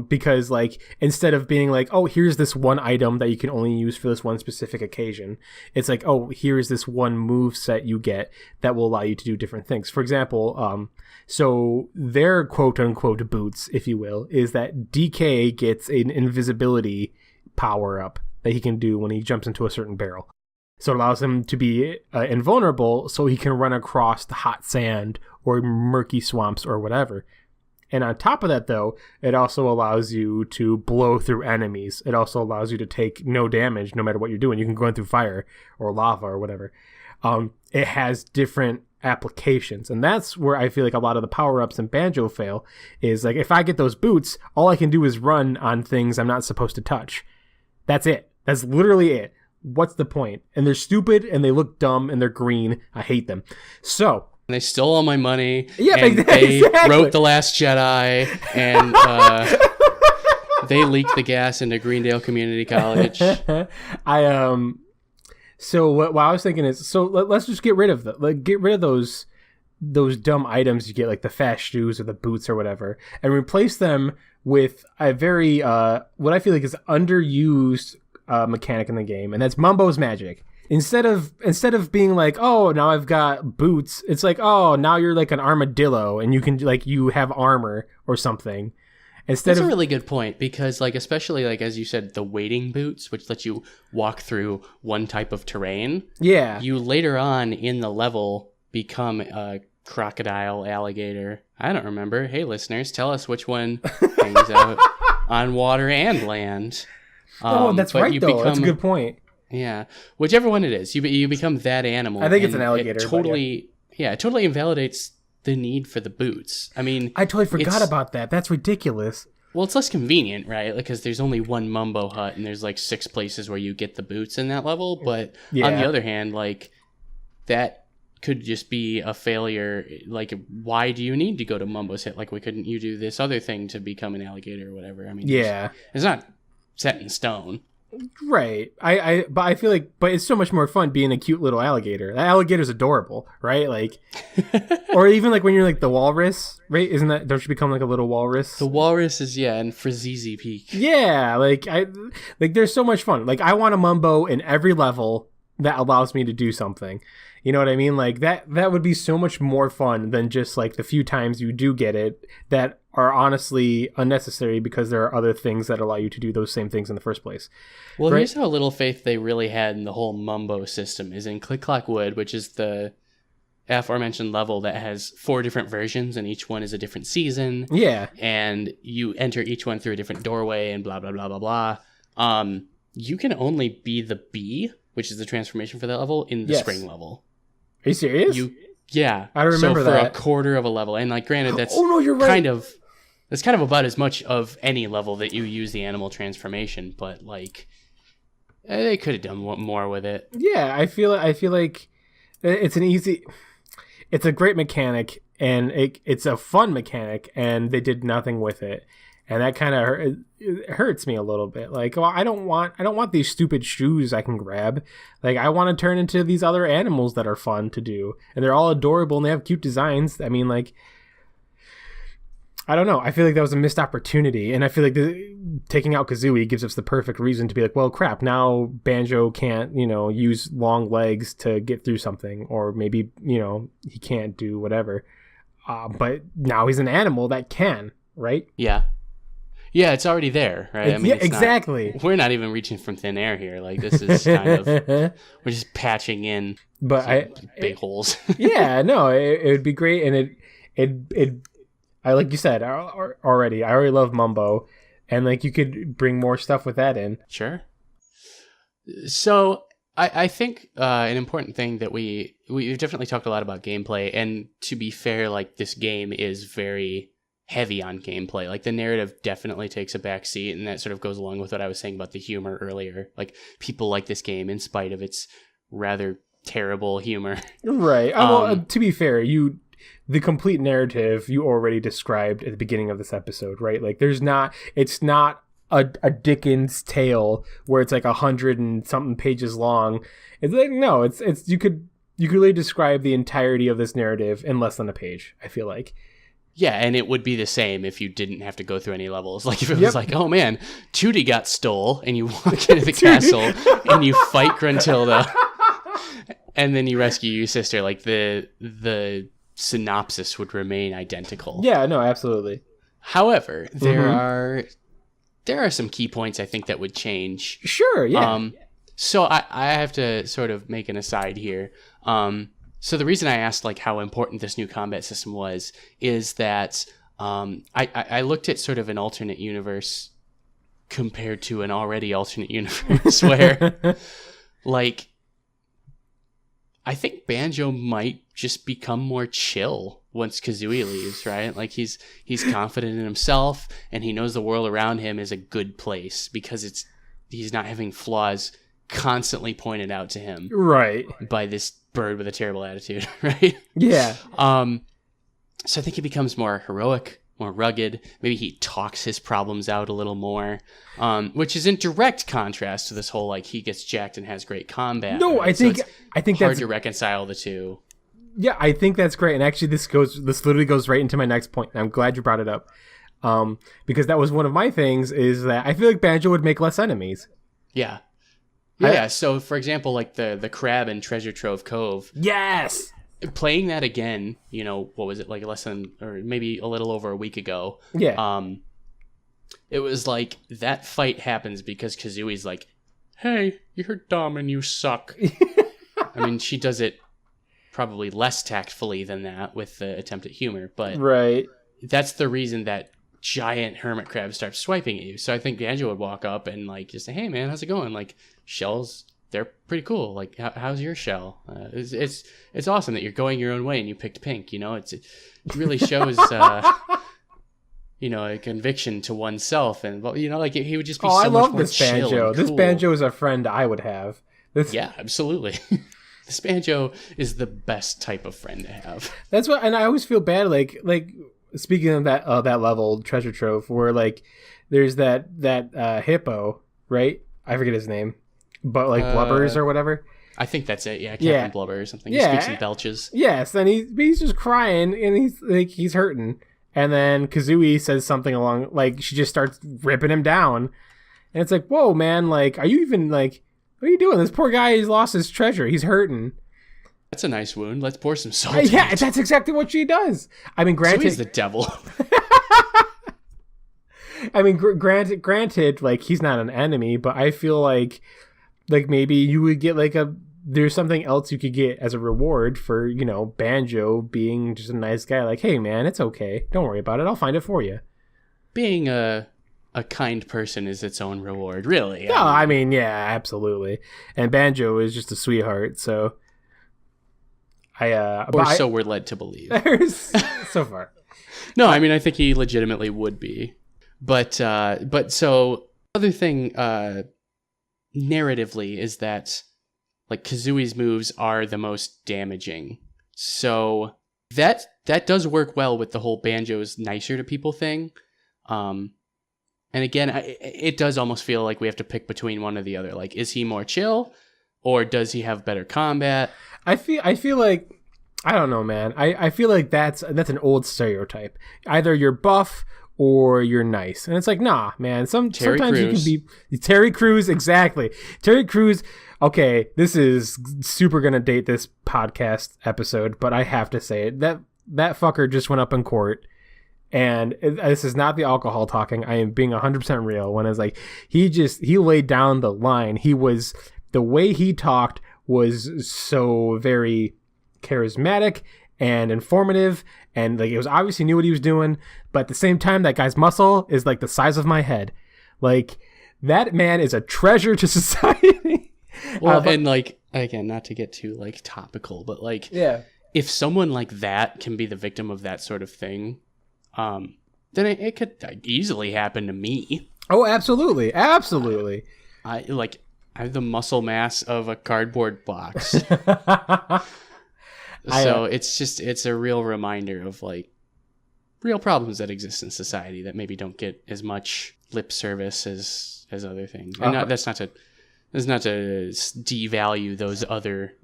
because like instead of being like, oh, here's this one item that you can only use for this one specific occasion, it's like, oh, here's this one move set you get that will allow you to do different things. For example, so their quote unquote boots, if you will, is that DK gets an invisibility power up that he can do when he jumps into a certain barrel. So it allows him to be invulnerable so he can run across the hot sand or murky swamps or whatever. And on top of that, though, it also allows you to blow through enemies. It also allows you to take no damage no matter what you're doing. You can go in through fire or lava or whatever. It has different applications. And that's where I feel like a lot of the power-ups in Banjo fail is like if I get those boots, all I can do is run on things I'm not supposed to touch. That's it. That's literally it. What's the point? And they're stupid and they look dumb and they're green. I hate them. So they stole all my money. Yeah, and exactly. They wrote The Last Jedi, and they leaked the gas into Greendale Community College. So what I was thinking is, so let's just get rid of those dumb items you get, like the fast shoes or the boots or whatever, and replace them with a very what I feel like is underused mechanic in the game, and that's Mumbo's magic. Instead of being like, oh, now I've got boots, it's like, oh, now you're like an armadillo and you can like you have armor or something. That's a really good point, because like especially like as you said, the wading boots, which let you walk through one type of terrain. Yeah. You later on in the level become a crocodile, alligator. I don't remember. Hey listeners, tell us which one hangs out on water and land. That's right though. That's a good point. Yeah, whichever one it is, you become that animal. I think it's an alligator. It totally invalidates the need for the boots. I mean, I totally forgot about that. That's ridiculous. Well, it's less convenient, right? Because there's only one Mumbo hut, and there's like 6 places where you get the boots in that level. But on the other hand, like that could just be a failure. Like, why do you need to go to Mumbo's hut? Like, why couldn't you do this other thing to become an alligator or whatever? I mean, it's not set in stone. Right. But I feel like, but it's so much more fun being a cute little alligator. That alligator's adorable, right? Like, or even like when you're like the walrus, right? Don't you become like a little walrus? The walrus is, and Frazizi Peak. Yeah. Like there's so much fun. Like I want a Mumbo in every level that allows me to do something. You know what I mean? Like that would be so much more fun than just like the few times you do get it that are honestly unnecessary because there are other things that allow you to do those same things in the first place. Well, here's how little faith they really had in the whole Mumbo system is in Click Clock Wood, which is the aforementioned level that has 4 different versions and each one is a different season. Yeah. And you enter each one through a different doorway and blah, blah, blah, blah, blah. You can only be the bee, which is the transformation for that level, in the spring level. Are you serious? Yeah. I remember so for that. a quarter of a level. And like granted that's you're right. That's kind of about as much of any level that you use the animal transformation, but like they could have done more with it. Yeah, I feel like it's a great mechanic and it's a fun mechanic and they did nothing with it. And that kind of hurts me a little bit. Like, well, I don't want these stupid shoes I can grab. Like, I want to turn into these other animals that are fun to do. And they're all adorable and they have cute designs. I mean, like, I don't know. I feel like that was a missed opportunity. And I feel like taking out Kazooie gives us the perfect reason to be like, well, crap, now Banjo can't, use long legs to get through something. Or maybe, he can't do whatever. But now he's an animal that can, right? Yeah. Yeah, it's already there, right? Exactly. We're not even reaching from thin air here. Like, this is kind of... we're just patching in big holes. Yeah, no, it would be great. And I like you said already, I already love Mumbo. And, like, you could bring more stuff with that in. Sure. So, I think an important thing that we've definitely talked a lot about gameplay. And to be fair, like, this game is very... heavy on gameplay. Like the narrative definitely takes a back seat, and that sort of goes along with what I was saying about the humor earlier. Like people like this game in spite of its rather terrible humor. Right. To be fair, the complete narrative you already described at the beginning of this episode, right? Like it's not a Dickens tale where it's like 100 and something pages long. It's like, no, it's you could really describe the entirety of this narrative in less than a page, I feel like. Yeah, and it would be the same if you didn't have to go through any levels. Like if it was like, oh man, Tootie got stole, and you walk into the castle and you fight Gruntilda, and then you rescue your sister. Like the synopsis would remain identical. Yeah, no, absolutely. However, there are some key points I think that would change. Sure, yeah. So I have to sort of make an aside here. So the reason I asked like how important this new combat system was is that I looked at sort of an alternate universe compared to an already alternate universe where like I think Banjo might just become more chill once Kazooie leaves, right? Like he's confident in himself and he knows the world around him is a good place because he's not having flaws constantly pointed out to him right by this bird with a terrible attitude, right? Yeah. So I think he becomes more heroic, more rugged. Maybe he talks his problems out a little more, which is in direct contrast to this whole like he gets jacked and has great combat. No, right? I think hard that's to reconcile the two. Yeah, I think that's great. And actually, this literally goes right into my next point. I'm glad you brought it up, because that was one of my things. Is that I feel like Banjo would make less enemies. Yeah. Yeah. So, for example, like the crab in Treasure Trove Cove. Yes. Playing that again, what was it, like less than, or maybe a little over a week ago? Yeah. It was like that fight happens because Kazooie's like, "Hey, you're dumb and you suck." I mean, she does it probably less tactfully than that with the attempt at humor, but right. That's the reason that giant hermit crab starts swiping at you. So I think Banjo would walk up and like just say, "Hey man, how's it going? Like shells, they're pretty cool. Like how's your shell? It's awesome that you're going your own way and you picked pink. It really shows a conviction to oneself, and like he would just be so I much love more this chill Banjo. and This cool. Banjo is a friend I would have. Yeah, absolutely. This Banjo is the best type of friend to have. That's what, and I always feel bad. Like speaking of that level treasure trove, where like there's that hippo, right? I forget his name, but like Blubbers or whatever. I think that's it. Yeah, Captain Blubber or something. Yeah. He speaks in belches. Yes, and he's just crying and he's hurting, and then Kazooie says something along like she just starts ripping him down, and it's like, whoa, man! Like, are you even like? What are you doing? This poor guy, he's lost his treasure. He's hurting. That's a nice wound. Let's pour some salt. Yeah, that's exactly what she does. I mean, granted, he's the devil. I mean, granted, like he's not an enemy, but I feel like maybe you would get there's something else you could get as a reward for Banjo being just a nice guy. Like, hey man, it's okay. Don't worry about it. I'll find it for you. Being a kind person is its own reward, really. No, I mean, yeah, absolutely. And Banjo is just a sweetheart, so we're led to believe. So far. No, I mean, I think he legitimately would be. But so other thing narratively is that like Kazooie's moves are the most damaging. So that does work well with the whole Banjo's nicer to people thing. And again, it does almost feel like we have to pick between one or the other. Like, is he more chill, or does he have better combat? I feel like, I don't know, man. I feel like that's an old stereotype. Either you're buff or you're nice, and it's like, nah, man. Sometimes Crews. you can be Terry Crews, exactly. Terry Crews. Okay, this is super gonna date this podcast episode, but I have to say it. That fucker just went up in court. And this is not the alcohol talking. I am being 100% real. When it's like he laid down the line. The way he talked was so very charismatic and informative, and like it was obvious he knew what he was doing. But at the same time, that guy's muscle is like the size of my head. Like that man is a treasure to society. Well, and like again, not to get too like topical, but like if someone like that can be the victim of that sort of thing. Then it could easily happen to me. Oh, absolutely. Absolutely. I have the muscle mass of a cardboard box. So it's a real reminder of like real problems that exist in society that maybe don't get as much lip service as other things. And that's not to devalue those other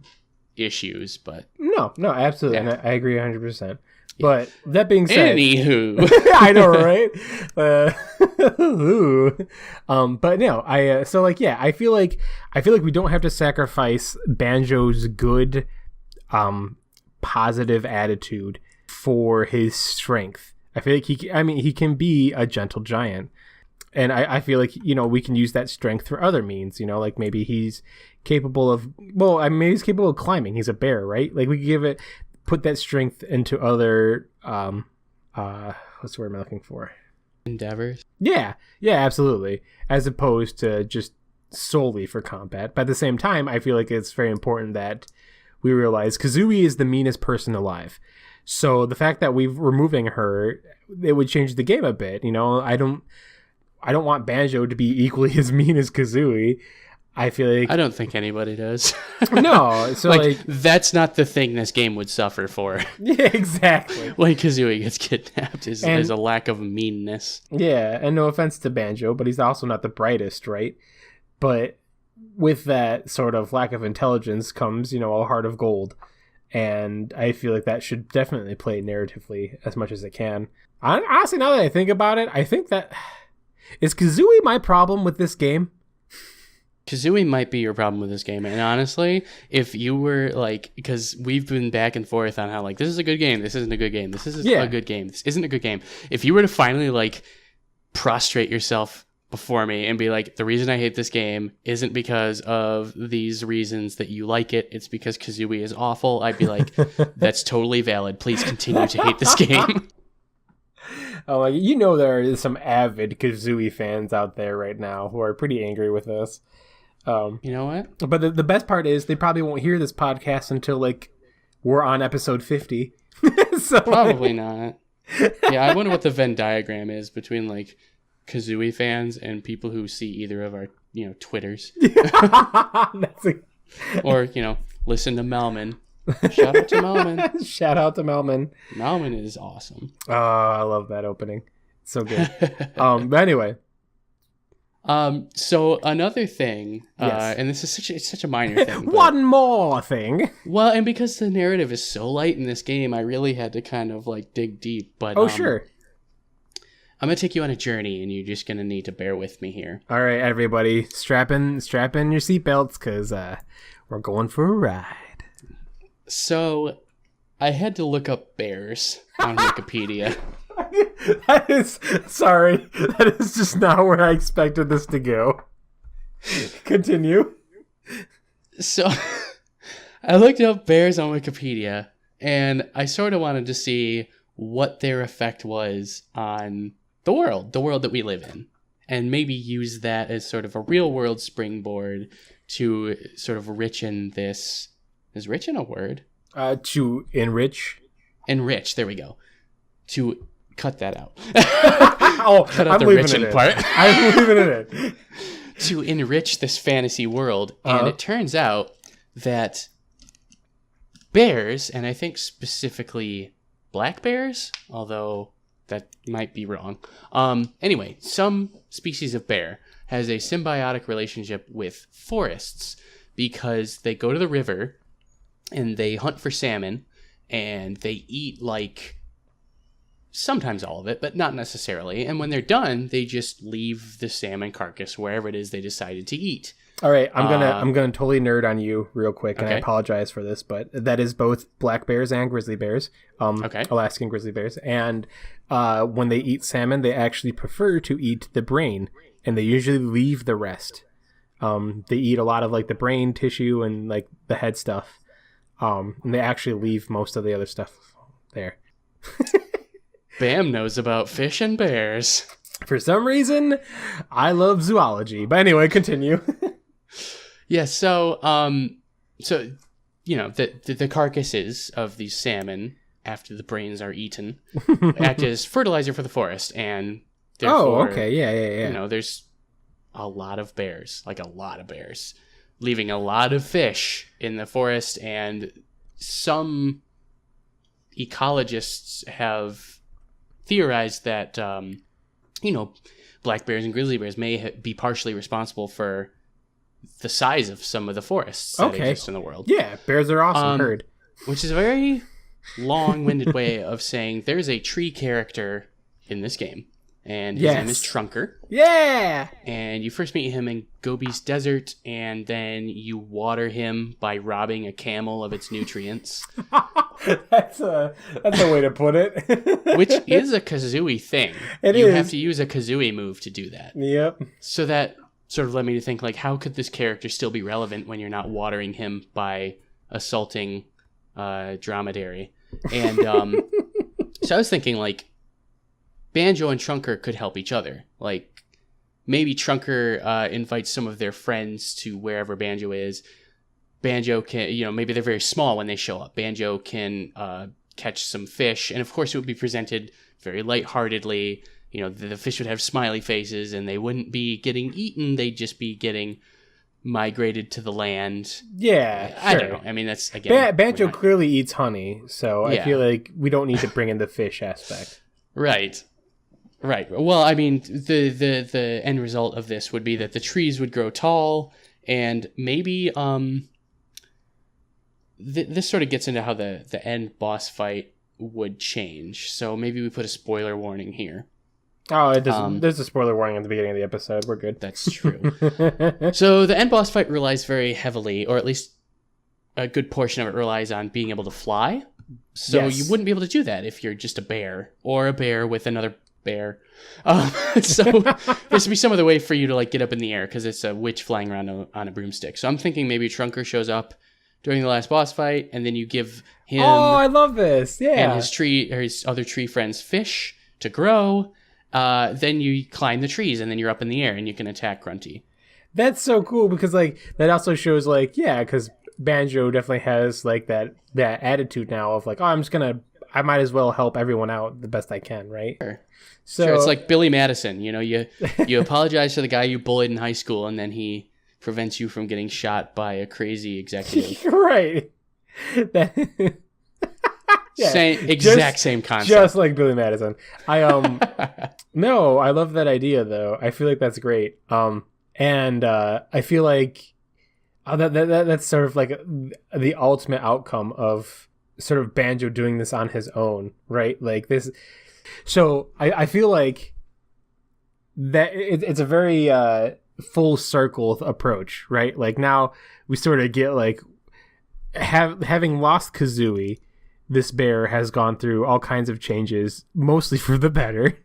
ishes, but no, absolutely. Yeah. And I agree 100%. But that being said, anywho, I know, right? But no, I feel like we don't have to sacrifice Banjo's good, positive attitude for his strength. I feel like he can be a gentle giant, and I feel like we can use that strength for other means. Like maybe he's capable of climbing. He's a bear, right? Like we could put that strength into other what's the word I'm looking for? Endeavors. Yeah, absolutely. As opposed to just solely for combat. But at the same time, I feel like it's very important that we realize Kazooie is the meanest person alive. So the fact that we're removing her, it would change the game a bit. I don't want Banjo to be equally as mean as Kazooie. I feel like I don't think anybody does. no. So like that's not the thing this game would suffer for. yeah, exactly. When Kazooie gets kidnapped is a lack of meanness. Yeah, and no offense to Banjo, but he's also not the brightest, right? But with that sort of lack of intelligence comes, a heart of gold. And I feel like that should definitely play narratively as much as it can. Honestly, now that I think about it, I think that... Is Kazooie my problem with this game? Kazooie might be your problem with this game. And honestly, if you were like... Because we've been back and forth on how like, this is a good game, this isn't a good game, this is a good game, this isn't a good game. If you were to finally like prostrate yourself before me and be like, the reason I hate this game isn't because of these reasons that you like it, it's because Kazooie is awful, I'd be like, that's totally valid. Please continue to hate this game. Oh, there are some avid Kazooie fans out there right now who are pretty angry with us. You know what? But the best part is they probably won't hear this podcast until like we're on episode 50. So probably not. Yeah, I wonder what the Venn diagram is between like Kazooie fans and people who see either of our, Twitters. Or, listen to Melman. Shout out to Melman. Shout out to Melman. Melman is awesome. Oh, I love that opening. It's so good. But anyway. So another thing, yes. and this is such a minor thing. One more thing. Well, and because the narrative is so light in this game, I really had to kind of like dig deep. But sure. I'm going to take you on a journey, and you're just going to need to bear with me here. All right, everybody. Strap in your seatbelts, because we're going for a ride. So, I had to look up bears on Wikipedia. That is just not where I expected this to go. Continue. So, I looked up bears on Wikipedia, and I sort of wanted to see what their effect was on the world that we live in, and maybe use that as sort of a real world springboard to sort of richen this. Is richen a word? To enrich. Enrich, there we go. To cut that out. Cut out the richen part. I'm leaving it in. To enrich this fantasy world, and it turns out that bears, and I think specifically black bears, although that might be wrong. Anyway, some species of bear has a symbiotic relationship with forests because they go to the river and they hunt for salmon and they eat like sometimes all of it, but not necessarily. And when they're done, they just leave the salmon carcass wherever it is they decided to eat. All right, I'm gonna totally nerd on you real quick, and okay. I apologize for this, but that is both black bears and grizzly bears, okay. Alaskan grizzly bears, and when they eat salmon, they actually prefer to eat the brain, and they usually leave the rest. They eat a lot of like the brain tissue and like the head stuff, and they actually leave most of the other stuff there. Bam knows about fish and bears. For some reason, I love zoology. But anyway, continue. Yeah, so the carcasses of these salmon after the brains are eaten act as fertilizer for the forest, and therefore, yeah. There's a lot of bears, leaving a lot of fish in the forest, and some ecologists have theorized that black bears and grizzly bears may be partially responsible for the size of some of the forests that exist in the world. Yeah, bears are awesome. Heard. Which is a very long-winded way of saying there's a tree character in this game, and his name is Trunker. Yeah! And you first meet him in Gobi's Desert, and then you water him by robbing a camel of its nutrients. That's a way to put it. Which is a Kazooie thing. You have to use a Kazooie move to do that. Yep. So that sort of led me to think, like, how could this character still be relevant when you're not watering him by assaulting dromedary? And so I was thinking, like, Banjo and Trunker could help each other. Like, maybe Trunker invites some of their friends to wherever Banjo is. Banjo can, maybe they're very small when they show up. Banjo can catch some fish, and of course it would be presented very lightheartedly. The fish would have smiley faces, and they wouldn't be getting eaten. They'd just be getting migrated to the land. Yeah, I sure. don't know. I mean, that's again. Banjo clearly eats honey, so I Yeah. feel like we don't need to bring in the fish aspect. Right. Well, I mean, the end result of this would be that the trees would grow tall, and maybe this sort of gets into how the end boss fight would change. So maybe we put a spoiler warning here. Oh, it doesn't. There's a spoiler warning at the beginning of the episode. We're good. That's true. So the end boss fight relies very heavily, or at least a good portion of it relies on being able to fly. So Yes. you wouldn't be able to do that if you're just a bear, or a bear with another bear. So this would be some other way for you to like get up in the air, because it's a witch flying around on a broomstick. So I'm thinking maybe Trunker shows up during the last boss fight, and then you give him I love this. Yeah. and his other tree friends fish to grow. Then you climb the trees, and then you're up in the air, and you can attack Grunty. That's so cool because like that also shows like because Banjo definitely has like that attitude now of like, oh, I might as well help everyone out the best I can, right? So Sure, it's like Billy Madison. You know, you apologize to the guy you bullied in high school, and then he prevents you from getting shot by a crazy executive. right. That- Yeah, same concept. just like Billy Madison. No, I love that idea though. I feel like that's great. And I feel like that's sort of like the ultimate outcome of sort of Banjo doing this on his own, right? Like this. So I feel like that it's a very full circle approach, right? Like now we sort of get like having lost Kazooie, this bear has gone through all kinds of changes, mostly for the better.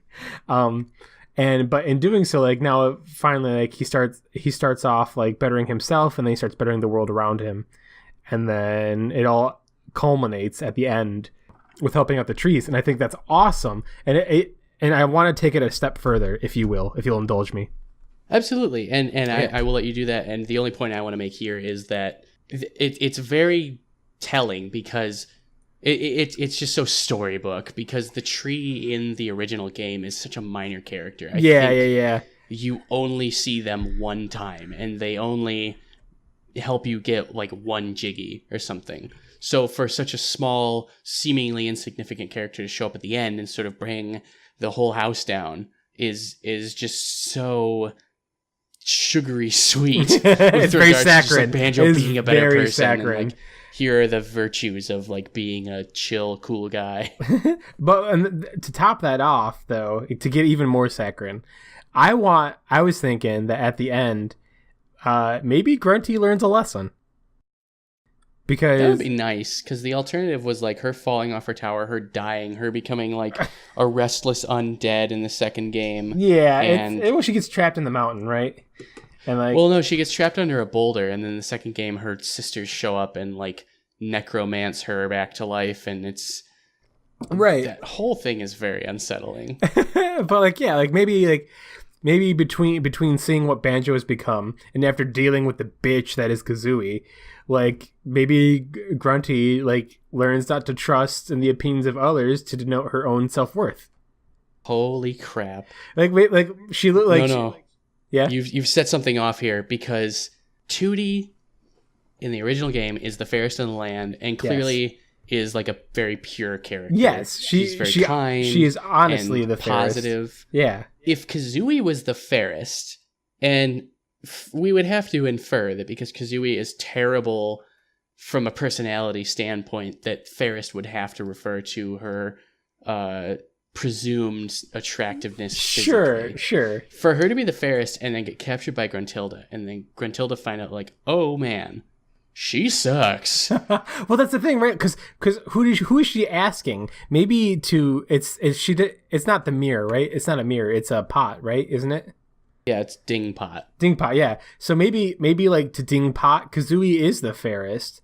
But in doing so, like now finally, like he starts off like bettering himself, and then he starts bettering the world around him, and then it all culminates at the end with helping out the trees, and I think that's awesome. And I want to take it a step further, if you'll indulge me. Absolutely, and I will let you do that. And the only point I want to make here is that it's very telling because it's just so storybook, because the tree in the original game is such a minor character. Yeah. You only see them one time, and they only help you get like one Jiggy or something. So for such a small, seemingly insignificant character to show up at the end and sort of bring the whole house down is just so sugary sweet. It's very saccharine. Like Banjo being a better person. Saccharine. And, like, here are the virtues of like being a chill, cool guy. But to top that off, though, to get even more saccharine, I was thinking that at the end, maybe Grunty learns a lesson. Because that would be nice, because the alternative was like her falling off her tower, her dying, her becoming like a restless undead in the second game. Yeah, and she gets trapped in the mountain, right? And like, well, no, she gets trapped under a boulder, and then the second game, her sisters show up and like necromance her back to life, and it's right. That whole thing is very unsettling. But maybe between seeing what Banjo has become and after dealing with the bitch that is Kazooie, like maybe Grunty like learns not to trust in the opinions of others to denote her own self-worth. Holy crap! Like she looked like no. Yeah, you've set something off here, because Tootie in the original game is the fairest in the land, and clearly is like a very pure character. Yes, she's very kind. She is honestly the fairest. Positive. Yeah. If Kazooie was the fairest, and we would have to infer that because Kazooie is terrible from a personality standpoint, that fairest would have to refer to her presumed attractiveness physically. Sure. For her to be the fairest and then get captured by Gruntilda, and then Gruntilda find out like, oh man, she sucks. Well, that's the thing, right? Because who is she asking? Maybe it's not the mirror, right? It's not a mirror. It's a pot, right? Isn't it? Yeah, it's Dingpot. Dingpot, yeah. So maybe like to Dingpot, Kazooie is the fairest,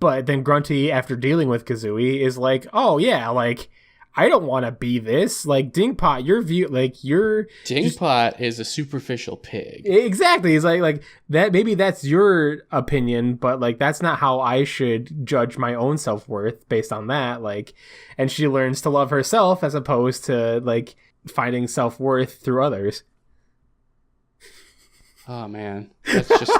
but then Grunty, after dealing with Kazooie, is like, oh yeah, like I don't want to be this. Like Dingpot, your view, like you're Dingpot is a superficial pig. Exactly. He's like that. Maybe that's your opinion, but like that's not how I should judge my own self-worth based on that. Like, and she learns to love herself as opposed to like finding self-worth through others. Oh man, that's just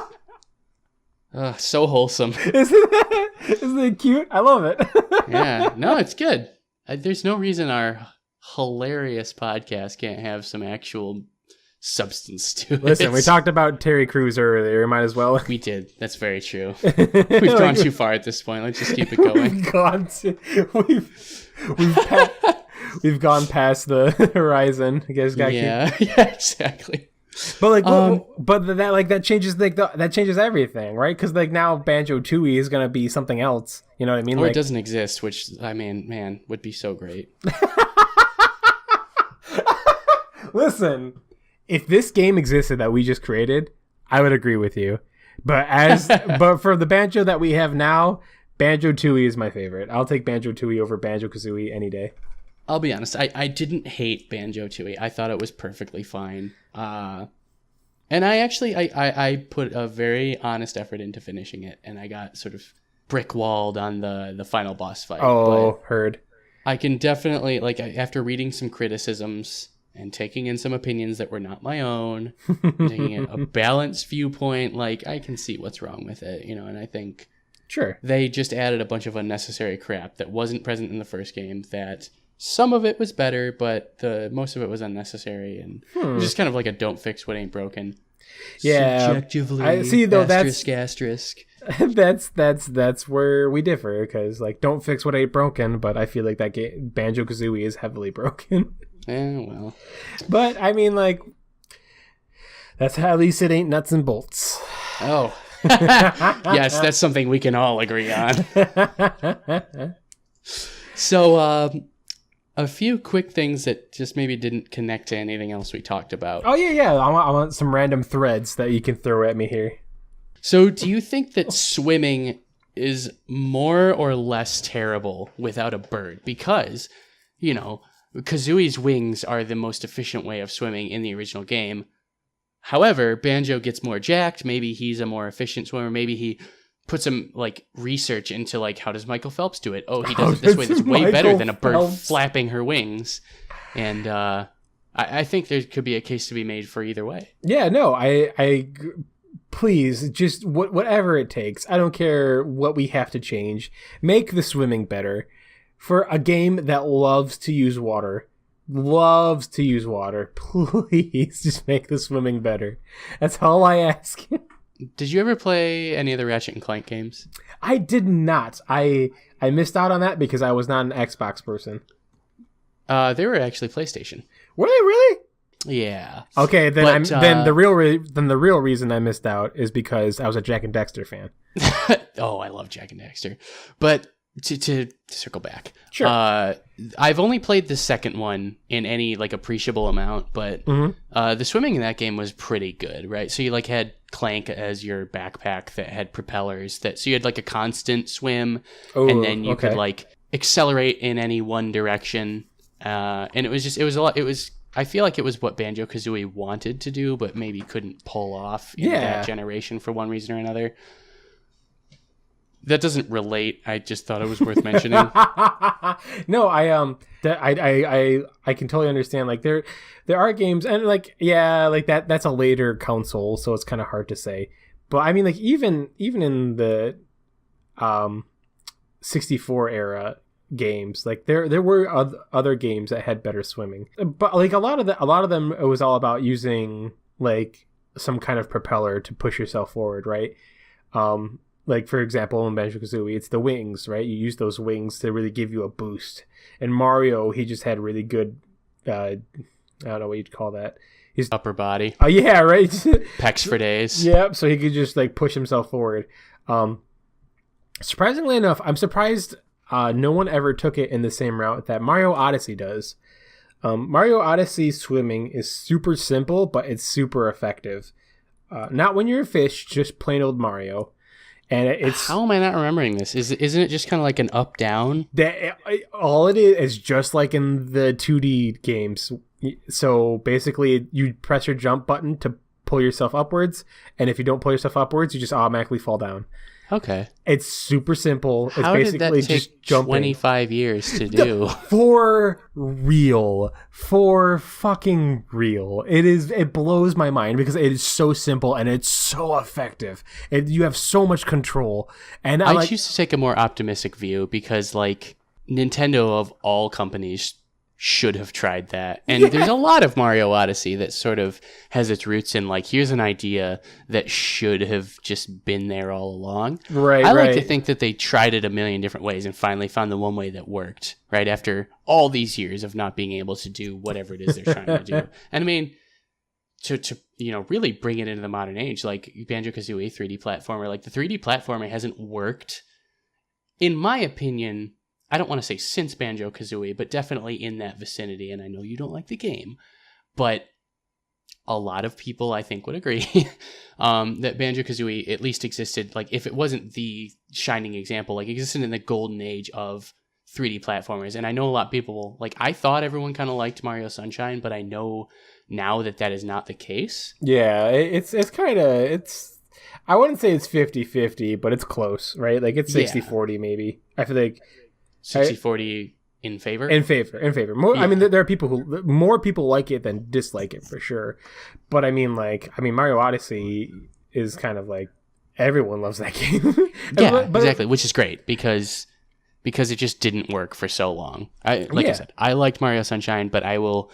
So wholesome. Isn't it cute? I love it. Yeah, no, it's good. There's no reason our hilarious podcast can't have some actual substance to it. Listen, we talked about Terry Crews earlier. Might as well. We did. That's very true. We've gone too far at this point. Let's just keep it going. We've gone past the horizon. I guess. Yeah, exactly. But that changes that changes everything, right? Because like now Banjo-Tooie is gonna be something else. You know what I mean? Or it doesn't exist, which I mean, man, would be so great. Listen, if this game existed that we just created, I would agree with you. But for the Banjo that we have now, Banjo-Tooie is my favorite. I'll take Banjo-Tooie over Banjo-Kazooie any day. I'll be honest. I didn't hate Banjo-Tooie. I thought it was perfectly fine. And I actually I put a very honest effort into finishing it, and I got sort of brick walled on the final boss fight. Oh, heard. I can definitely, like, after reading some criticisms and taking in some opinions that were not my own, taking a balanced viewpoint, like, I can see what's wrong with it, you know, and I think sure they just added a bunch of unnecessary crap that wasn't present in the first game, that some of it was better, but most of it was unnecessary, and it was just kind of like a don't fix what ain't broken. Yeah. Subjectively, I see, though, asterisk. that's where we differ, because like don't fix what ain't broken, but I feel like that game Banjo-Kazooie is heavily broken. Yeah, well, but I mean, like, that's how, at least it ain't nuts and bolts. Oh. Yes, that's something we can all agree on. So a few quick things that just maybe didn't connect to anything else we talked about. Oh yeah, I want some random threads that you can throw at me here. So do you think that swimming is more or less terrible without a bird? Because, you know, Kazooie's wings are the most efficient way of swimming in the original game. However, Banjo gets more jacked. Maybe he's a more efficient swimmer. Maybe he put some like research into like, how does Michael Phelps do it? Oh, he does it this way. That's way better than a bird flapping her wings. And I think there could be a case to be made for either way. Yeah, no, I please, just whatever it takes. I don't care what we have to change. Make the swimming better. For a game that loves to use water, please just make the swimming better. That's all I ask. Did you ever play any of the Ratchet and Clank games? I did not. I missed out on that because I was not an Xbox person. They were actually PlayStation. Were they really? Yeah. Okay, then then the real reason I missed out is because I was a Jack and Dexter fan. Oh, I love Jack and Dexter. But to circle back, sure. I've only played the second one in any like appreciable amount, but the swimming in that game was pretty good, right? So you like had Clank as your backpack that had propellers, so you had like a constant swim, and then you could like accelerate in any one direction, and it was a lot. I feel like it was what Banjo-Kazooie wanted to do, but maybe couldn't pull off in that generation for one reason or another. That doesn't relate. I just thought it was worth mentioning. No, I can totally understand. Like there are games, and like like that's a later console, so it's kind of hard to say. But I mean, like even in the 64 era games, like there were other games that had better swimming. But like a lot of them, it was all about using like some kind of propeller to push yourself forward, right? Like, for example, in Banjo-Kazooie, it's the wings, right? You use those wings to really give you a boost. And Mario, he just had really good, I don't know what you'd call that. His upper body. Oh, yeah, right? Pecs for days. Yep, so he could just, like, push himself forward. Surprisingly enough, I'm surprised no one ever took it in the same route that Mario Odyssey does. Mario Odyssey swimming is super simple, but it's super effective. Not when you're a fish, just plain old Mario. And it's how am I not remembering this? Isn't it just kind of like an up down? All it is just like in the 2D games. So basically, you press your jump button to pull yourself upwards, and if you don't pull yourself upwards, you just automatically fall down. Okay. It's super simple. It's How did basically that take just jumping. 25 years to do? For fucking real. It blows my mind because it is so simple and it's so effective. You have so much control. And I choose to take a more optimistic view because, like, Nintendo of all companies should have tried that. And there's a lot of Mario Odyssey that sort of has its roots in, like, here's an idea that should have just been there all along. Right, I like to think that they tried it a million different ways and finally found the one way that worked, right? After all these years of not being able to do whatever it is they're trying to do. And I mean, to really bring it into the modern age, like Banjo-Kazooie 3D platformer, like the 3D platformer hasn't worked, in my opinion, I don't want to say since Banjo-Kazooie, but definitely in that vicinity. And I know you don't like the game, but a lot of people, I think, would agree that Banjo-Kazooie at least existed, like, if it wasn't the shining example, like, existed in the golden age of 3D platformers. And I know a lot of people, like, I thought everyone kind of liked Mario Sunshine, but I know now that is not the case. Yeah, it's kind of, I wouldn't say it's 50-50, but it's close, right? Like, it's 60-40 maybe. I feel like 60-40 in favor? In favor. More, Yeah. I mean, there are more people like it than dislike it for sure. But I mean, Mario Odyssey is kind of like, everyone loves that game. Yeah, exactly, which is great because it just didn't work for so long. I said, I liked Mario Sunshine, but I will,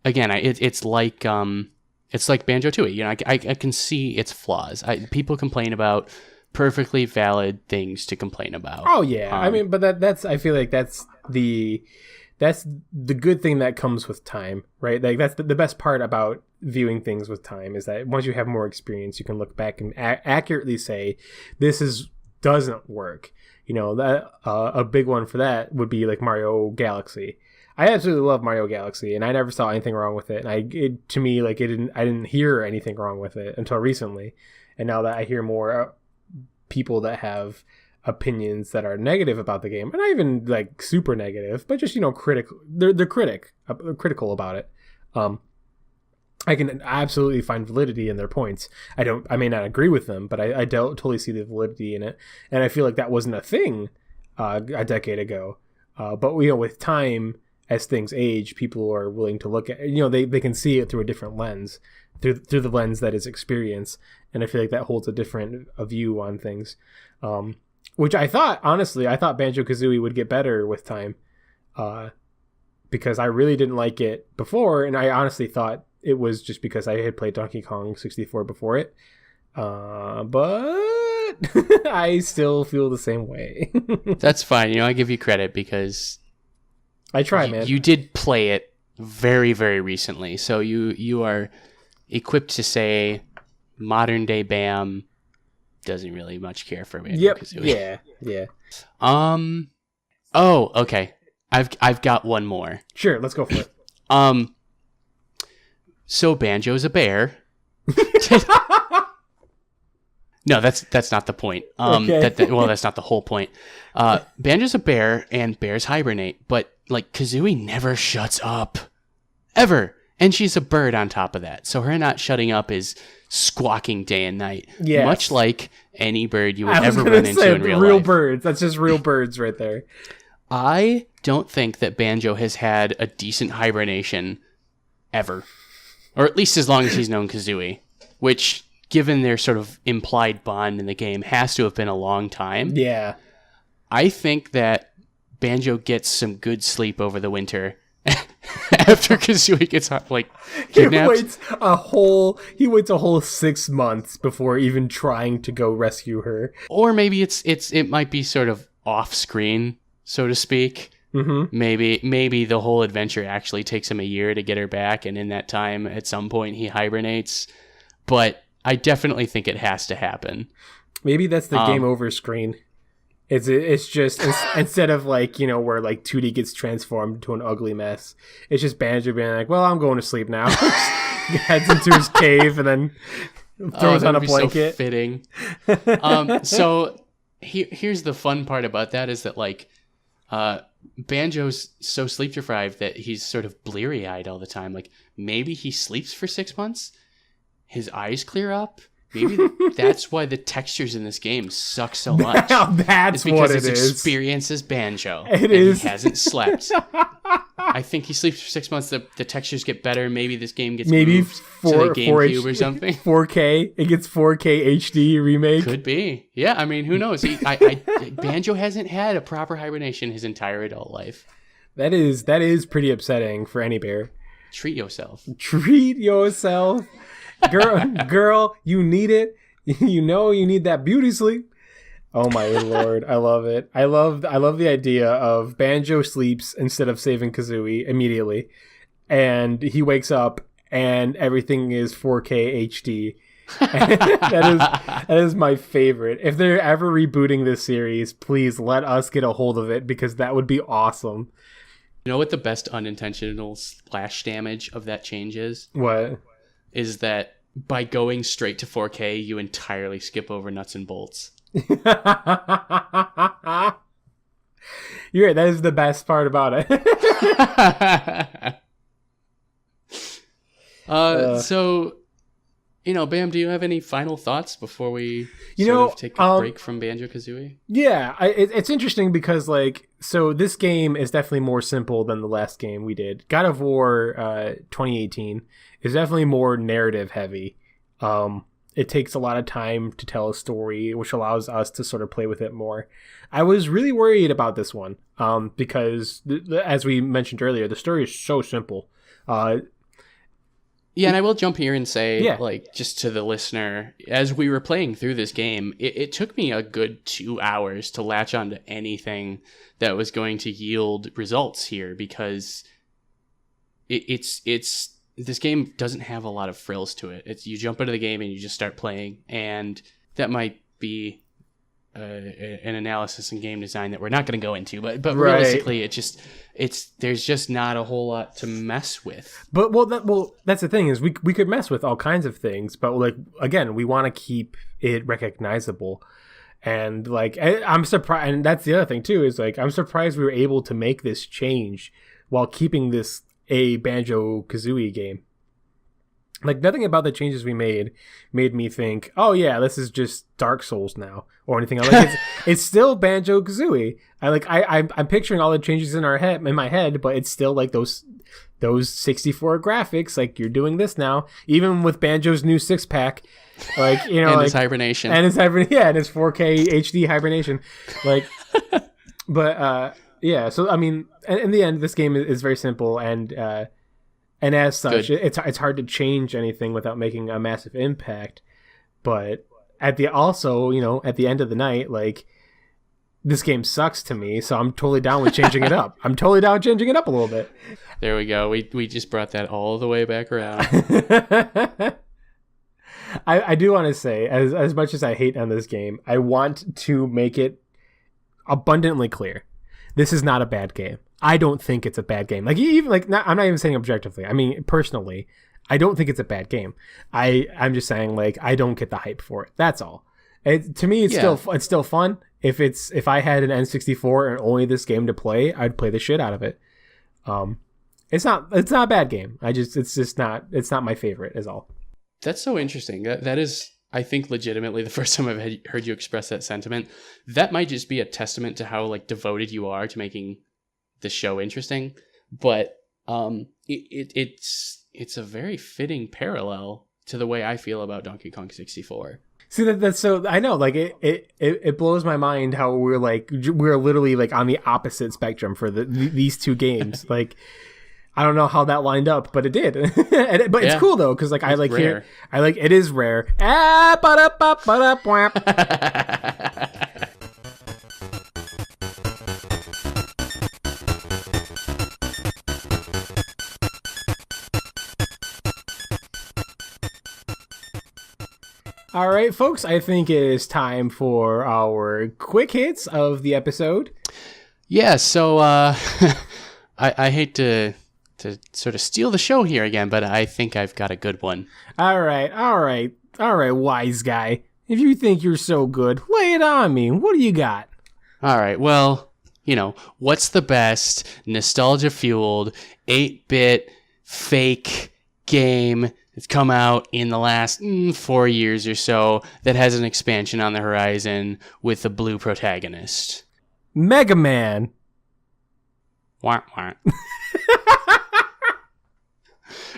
again, it's like Banjo-Tooie. You know, I can see its flaws. People complain about perfectly valid things to complain about. Oh yeah, I mean, but that's I feel like that's the good thing that comes with time, right? Like that's the best part about viewing things with time is that once you have more experience, you can look back and accurately say this doesn't work. You know, that a big one for that would be like Mario Galaxy. I absolutely love Mario Galaxy, and I never saw anything wrong with it. And I didn't hear anything wrong with it until recently, and now that I hear more people that have opinions that are negative about the game, and not even like super negative, but just critical. They're critical about it. I can absolutely find validity in their points. I may not agree with them, but I totally see the validity in it, and I feel like that wasn't a thing a decade ago. But with time, as things age, people are willing to look at they can see it through a different lens, through the lens that is experience. And I feel like that holds a different view on things, which I thought Banjo-Kazooie would get better with time, because I really didn't like it before, and I honestly thought it was just because I had played Donkey Kong 64 before it, but I still feel the same way. That's fine. I give you credit because I try, man. You did play it very, very recently, so you are equipped to say modern day Bam doesn't really much care for Banjo-Kazooie. Yeah. Oh, okay. I've got one more. Sure, let's go for it. So Banjo's a bear. No, that's not the point. Okay. That's not the whole point. Banjo's a bear, and bears hibernate, but like Kazooie never shuts up, ever. And she's a bird on top of that, so her not shutting up is squawking day and night. Yes. Much like any bird you would ever run into in real life. Birds. That's just real birds right there. I don't think that Banjo has had a decent hibernation ever, or at least as long as he's known Kazooie, which, given their sort of implied bond in the game, has to have been a long time. Yeah. I think that Banjo gets some good sleep over the winter after Kazooie gets kidnapped. He waits a whole 6 months before even trying to go rescue her. Or maybe it might be sort of off screen, so to speak. Mm-hmm. Maybe the whole adventure actually takes him a year to get her back, and in that time, at some point, he hibernates. But I definitely think it has to happen. Maybe that's the game over screen. It's just instead of where 2D gets transformed to an ugly mess, it's just Banjo being like, "Well, I'm going to sleep now." Heads into his cave and then throws on a blanket. So fitting. So here's the fun part about that is that Banjo's so sleep deprived that he's sort of bleary eyed all the time. Like maybe he sleeps for 6 months, his eyes clear up, Maybe that's why the textures in this game suck so much. That's because what it his is. experience as Banjo. It is. He hasn't slept. I think he sleeps for 6 months. The textures get better. Maybe this game gets moved to the GameCube or something. 4K. It gets 4K HD remake. Could be. Yeah, I mean, who knows? Banjo hasn't had a proper hibernation his entire adult life. That is pretty upsetting for any bear. Treat yourself. Treat yourself. Girl, you need it. You know you need that beauty sleep. Oh my lord, I love it. I love the idea of Banjo sleeps instead of saving Kazooie immediately, and he wakes up and everything is 4K HD. that is my favorite. If they're ever rebooting this series, please let us get a hold of it because that would be awesome. You know what the best unintentional splash damage of that change is? What? Is that by going straight to 4K, you entirely skip over nuts and bolts. You're right, that is the best part about it. So, Bam, do you have any final thoughts before we take a break from Banjo-Kazooie? Yeah, it's interesting because, so this game is definitely more simple than the last game we did. God of War 2018 is definitely more narrative heavy. It takes a lot of time to tell a story, which allows us to sort of play with it more. I was really worried about this one because, as we mentioned earlier, the story is so simple. Yeah, and I will jump here and say, just to the listener, as we were playing through this game, it took me a good 2 hours to latch onto anything that was going to yield results here because it's this game doesn't have a lot of frills to it. It's you jump into the game and you just start playing, and that might be an analysis in game design that we're not going to go into, but realistically, there's just not a whole lot to mess with. But that's the thing is we could mess with all kinds of things, but again, we want to keep it recognizable. And I'm surprised, and that's the other thing too is I'm surprised we were able to make this change while keeping this a Banjo-Kazooie game. Nothing about the changes we made me think, oh yeah, this is just Dark Souls now or anything. It's still Banjo-Kazooie. I'm picturing all the changes in my head, but it's still those 64 graphics. You're doing this now, even with Banjo's new 6-pack. And his hibernation. And his 4K HD hibernation. But yeah. So I mean, in the end, this game is very simple and as such, it's hard to change anything without making a massive impact. But at the end of the night, this game sucks to me, so I'm totally down with changing it up. I'm totally down with changing it up a little bit. There we go. We just brought that all the way back around. I do want to say, as much as I hate on this game, I want to make it abundantly clear. This is not a bad game. I don't think it's a bad game. I'm not even saying objectively. I mean, personally, I don't think it's a bad game. I'm just saying, I don't get the hype for it. That's all. To me, it's still fun. If I had an N64 and only this game to play, I'd play the shit out of it. It's not a bad game. It's not my favorite is all. That's so interesting. That is, I think, legitimately the first time I've heard you express that sentiment. That might just be a testament to how devoted you are to making the show interesting. But it's a very fitting parallel to the way I feel about Donkey Kong 64. See, that's so, I know, it blows my mind how we're literally on the opposite spectrum for these two games. I don't know how that lined up, but it did. But it's cool though, because I like rare. It is rare. All right, folks, I think it is time for our quick hits of the episode. Yeah, so I hate to sort of steal the show here again, but I think I've got a good one. All right, wise guy. If you think you're so good, lay it on me. What do you got? All right, well, what's the best nostalgia-fueled 8-bit fake game It's come out in the last 4 years or so that has an expansion on the horizon with a blue protagonist. Mega Man. Wah, wah.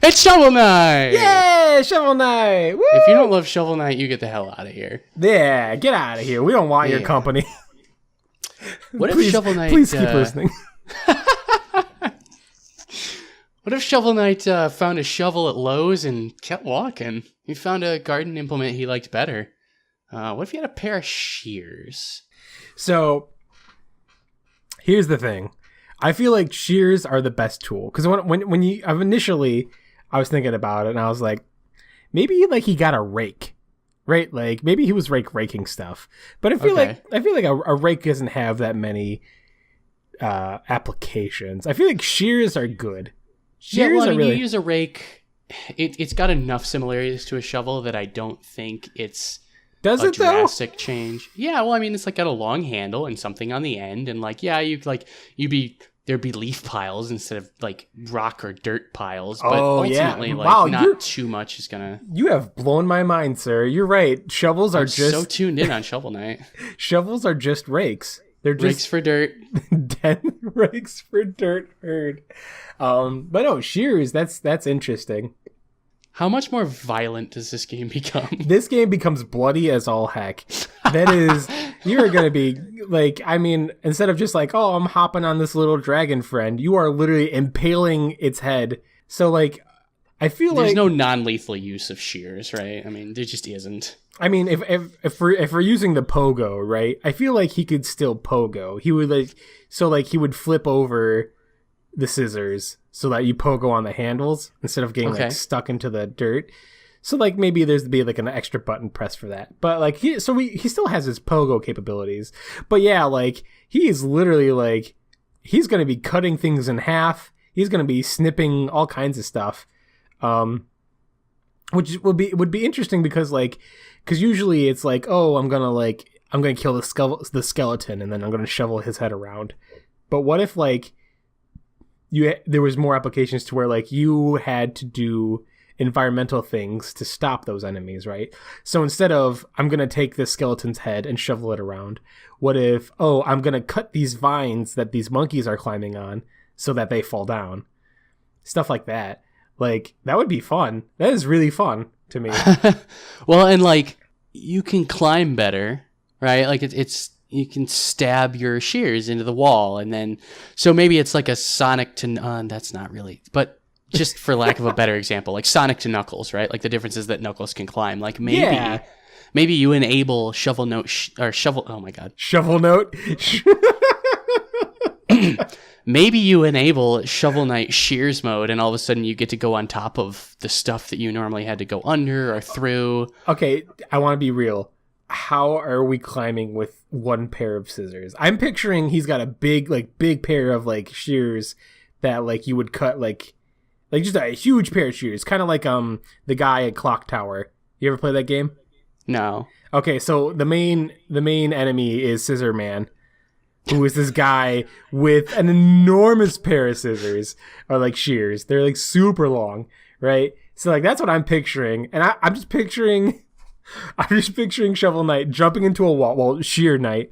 It's Shovel Knight! Yeah, Shovel Knight! Woo! If you don't love Shovel Knight, you get the hell out of here. Yeah, get out of here. We don't want your company. What if Please- Shovel Knight... Please keep listening. What if Shovel Knight found a shovel at Lowe's and kept walking? He found a garden implement he liked better. What if he had a pair of shears? So, here's the thing. I feel like shears are the best tool. Because when you... initially, I was thinking about it, and I was like, maybe like he got a rake. Right? Like, maybe he was raking stuff. But I feel like a rake doesn't have that many applications. I feel like shears are good. Shears are really... you use a rake. It's got enough similarities to a shovel that I don't think it's Does a it though? drastic change. Yeah, well, I mean, it's like got a long handle and something on the end, and like, yeah, there'd be leaf piles instead of like rock or dirt piles. But ultimately, like, wow, not too much is gonna. You have blown my mind, sir. You're right. Shovels are just so tuned in on Shovel Knight. Shovels are just rakes. They're just Rakes for dirt. 10 rakes for dirt herd. But no, shears, that's interesting. How much more violent does this game become? This game becomes bloody as all heck. That is, you're going to be like, I mean, instead of just like, oh, I'm hopping on this little dragon friend, you are literally impaling its head. So like, I feel There's like no non-lethal use of shears, right? I mean, there just isn't. I mean, if we're using the pogo, right? I feel like he could still pogo. He would he would flip over the scissors so that you pogo on the handles instead of getting like stuck into the dirt. So like maybe there's be like an extra button press for that. But like he still has his pogo capabilities. But yeah, like he is literally like he's going to be cutting things in half. He's going to be snipping all kinds of stuff. Which would be interesting because usually it's like, oh, I'm gonna kill the skeleton and then I'm gonna shovel his head around. But what if like there was more applications to where like you had to do environmental things to stop those enemies, right? So instead of I'm gonna take this skeleton's head and shovel it around, what if I'm gonna cut these vines that these monkeys are climbing on so that they fall down? Stuff like that. Like, that would be fun. That is really fun to me. Well, and like, you can climb better, right? Like, it's you can stab your shears into the wall, and then, so maybe it's like a Sonic to, that's not really, but just for lack of a better example, like Sonic to Knuckles, right? Like, the difference is that Knuckles can climb. Like, maybe you enable Shovel Note, oh my god. Shovel Note? Maybe you enable Shovel Knight Shears mode, and all of a sudden you get to go on top of the stuff that you normally had to go under or through. Okay, I want to be real. How are we climbing with one pair of scissors? I'm picturing he's got a big pair of like shears that like you would cut like just a huge pair of shears, kind of like the guy at Clock Tower. You ever play that game? No. Okay, so the main enemy is Scissor Man, who is this guy with an enormous pair of scissors, or like shears. They're like super long, right? So like that's what I'm picturing, and I'm just picturing Shovel Knight jumping into a wall, well, Shear Knight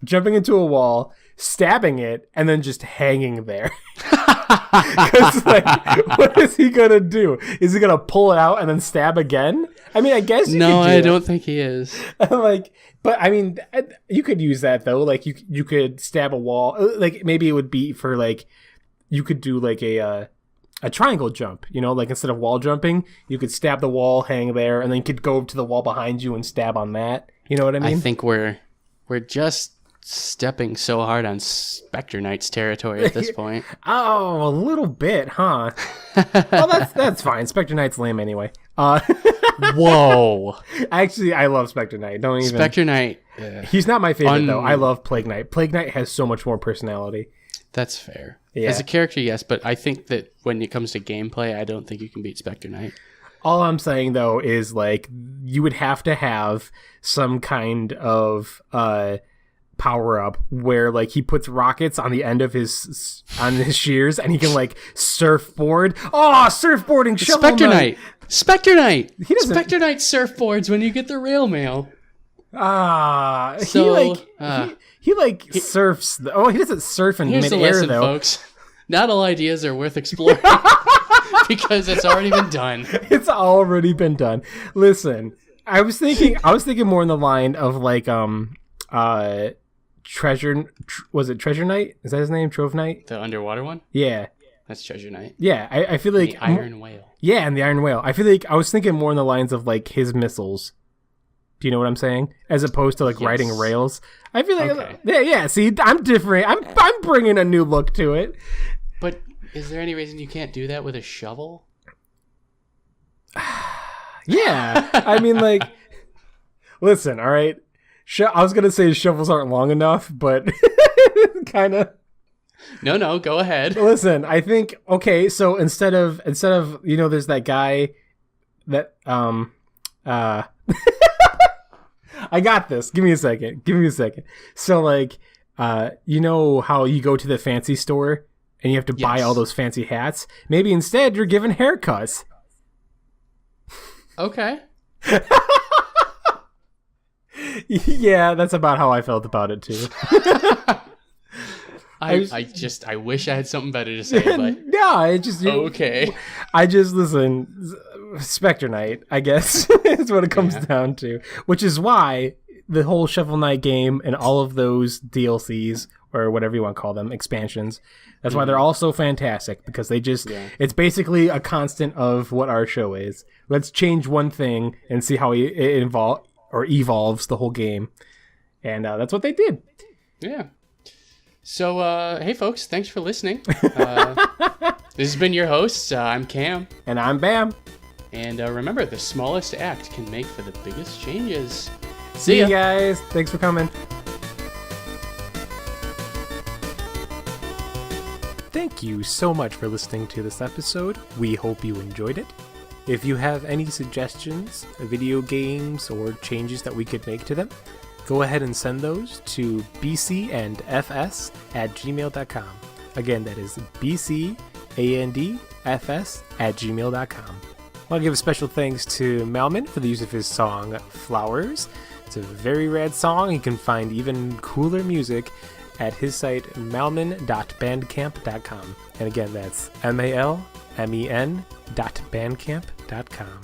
jumping into a wall, stabbing it, and then just hanging there. Because like, what is he gonna do? Is he gonna pull it out and then stab again? I mean, I guess I don't think he is. Like, but I mean, you could use that though. Like, you could stab a wall. Like, maybe it would be for like, you could do like a triangle jump. You know, like instead of wall jumping, you could stab the wall, hang there, and then you could go to the wall behind you and stab on that. You know what I mean? I think we're just stepping so hard on Spectre Knight's territory at this point. Oh, a little bit, huh? Well, that's fine. Spectre Knight's lame anyway. Whoa. Actually, I love Spectre Knight. Don't even. Spectre Knight. He's not my favorite though. I love Plague Knight. Plague Knight has so much more personality. That's fair. Yeah. As a character, yes, but I think that when it comes to gameplay, I don't think you can beat Spectre Knight. All I'm saying though is like you would have to have some kind of power up where like he puts rockets on the end of his shears and he can like surfboard. Oh, surfboarding Shovel Spectre Knight. Spectre Knight. He doesn't- Spectre Knight surfboards when you get the rail mail. He surfs. He doesn't surf in Here's the midair lesson, though. folks. Not all ideas are worth exploring because it's already been done. It's already been done. Listen, I was thinking more in the line of like was it Treasure Knight? Is that his name? Trove Knight? The underwater one? Yeah. That's Treasure Knight. Yeah, I feel like The Iron Whale. Yeah, and the Iron Whale. I feel like I was thinking more in the lines of like his missiles. Do you know what I'm saying? As opposed to like Yes. riding rails. I feel like Okay. yeah. See, I'm different. I'm bringing a new look to it. But is there any reason you can't do that with a shovel? Yeah, I mean, like, listen, all right. I was gonna say shovels aren't long enough, but kind of. No, go ahead. Listen, I think okay. So instead of there's that guy that I got this. Give me a second. So like, you know how you go to the fancy store and you have to buy Yes. all those fancy hats? Maybe instead you're given haircuts. Okay. Yeah, that's about how I felt about it too. I wish I had something better to say, but No, I just okay. I just listen. Spectre Knight, I guess, is what it comes down to. Which is why the whole Shovel Knight game and all of those DLCs or whatever you want to call them, expansions. That's why they're all so fantastic, because they just it's basically a constant of what our show is. Let's change one thing and see how it evolves the whole game, and that's what they did. Yeah. So, hey folks, thanks for listening. This has been your host. I'm Cam. And I'm Bam. And remember, the smallest act can make for the biggest changes. See you guys. Thanks for coming. Thank you so much for listening to this episode. We hope you enjoyed it. If you have any suggestions, video games, or changes that we could make to them, go ahead and send those to bcandfs@gmail.com. Again, that is bcandfs@gmail.com. I want to give a special thanks to Malman for the use of his song Flowers. It's a very rad song. You can find even cooler music at his site malmen.bandcamp.com. And again, that's malmen.bandcamp.com.